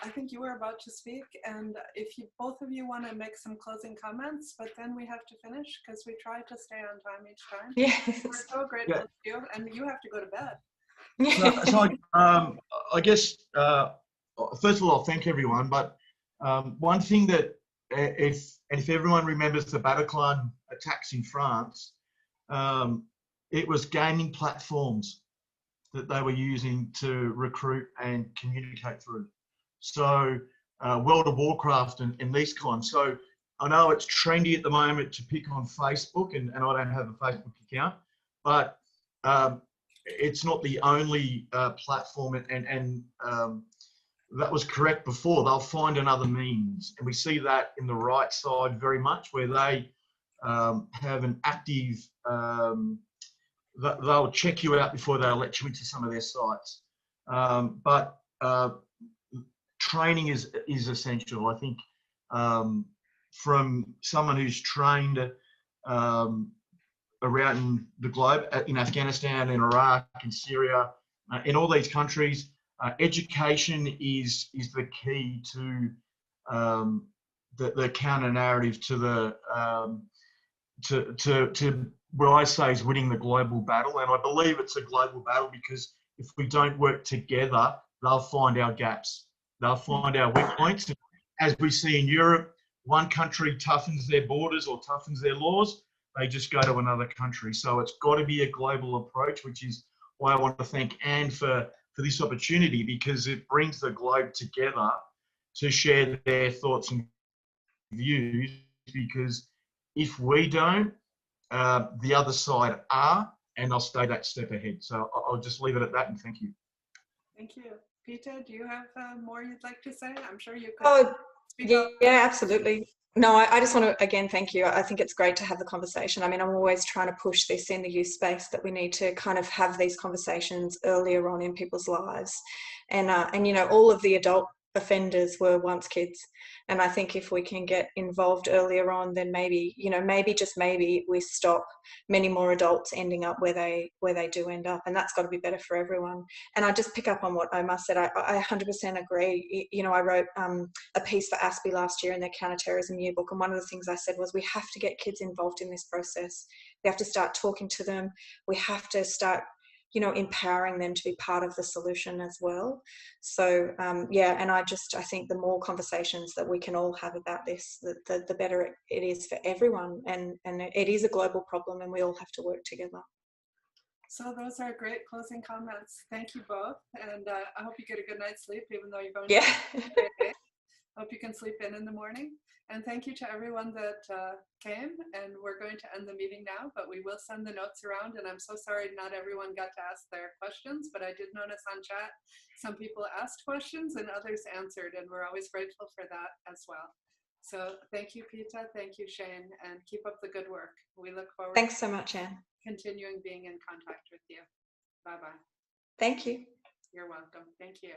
A: I think you were about to speak, and if you both of you want to make some closing comments, but then we have to finish because we try to stay on time each time.
B: Yes.
A: We're so grateful to you, and you have to go to bed.
C: So I guess, first of all, I'll thank everyone. But one thing that, if everyone remembers the Bataclan attacks in France, it was gaming platforms that they were using to recruit and communicate through. So World of Warcraft and these kinds. So I know it's trendy at the moment to pick on Facebook, and I don't have a Facebook account, but it's not the only platform, and that was correct before. They'll find another means, and we see that in the right side very much, where they have an active, they'll check you out before they'll let you into some of their sites. But training is essential. I think from someone who's trained around the globe, in Afghanistan, in Iraq, in Syria, in all these countries, education is the key to the counter narrative to the to what I say is winning the global battle. And I believe it's a global battle because if we don't work together, they'll find our gaps. They'll find our weak points. As we see in Europe, one country toughens their borders or toughens their laws, they just go to another country. So it's got to be a global approach, which is why I want to thank Anne for this opportunity, because it brings the globe together to share their thoughts and views. Because if we don't, the other side are, and they'll stay that step ahead. So I'll just leave it at that, and thank you.
A: Thank you. Peter, do you have more you'd like to say? I'm sure you could.
B: Oh,
A: speak
B: yeah,
A: up.
B: yeah, absolutely. No, I just want to, again, thank you. I think it's great to have the conversation. I mean, I'm always trying to push this in the youth space, that we need to kind of have these conversations earlier on in people's lives. And you know, all of the adult offenders were once kids. And I think if we can get involved earlier on, then maybe, you know, maybe, just maybe, we stop many more adults ending up where they do end up. And that's got to be better for everyone. And I just pick up on what Omar said. I 100% agree. You know, I wrote a piece for ASPI last year in their counterterrorism yearbook, and one of the things I said was, we have to get kids involved in this process. We have to start talking to them. We have to start, you know, empowering them to be part of the solution as well. So yeah, and I think the more conversations that we can all have about this, the better it is for everyone. And it is a global problem, and we all have to work together.
A: So those are great closing comments. Thank you both. And I hope you get a good night's sleep, even though you're going
B: Yeah.
A: to hope you can sleep in the morning. And thank you to everyone that came. And we're going to end the meeting now, but we will send the notes around. And I'm so sorry not everyone got to ask their questions, but I did notice on chat some people asked questions and others answered, and we're always grateful for that as well. So thank you, Peter. Thank you, Shane, and keep up the good work. We look forward
B: Thanks so much, Anne.
A: continuing being in contact with you. Bye-bye.
B: Thank you.
A: You're welcome. Thank you.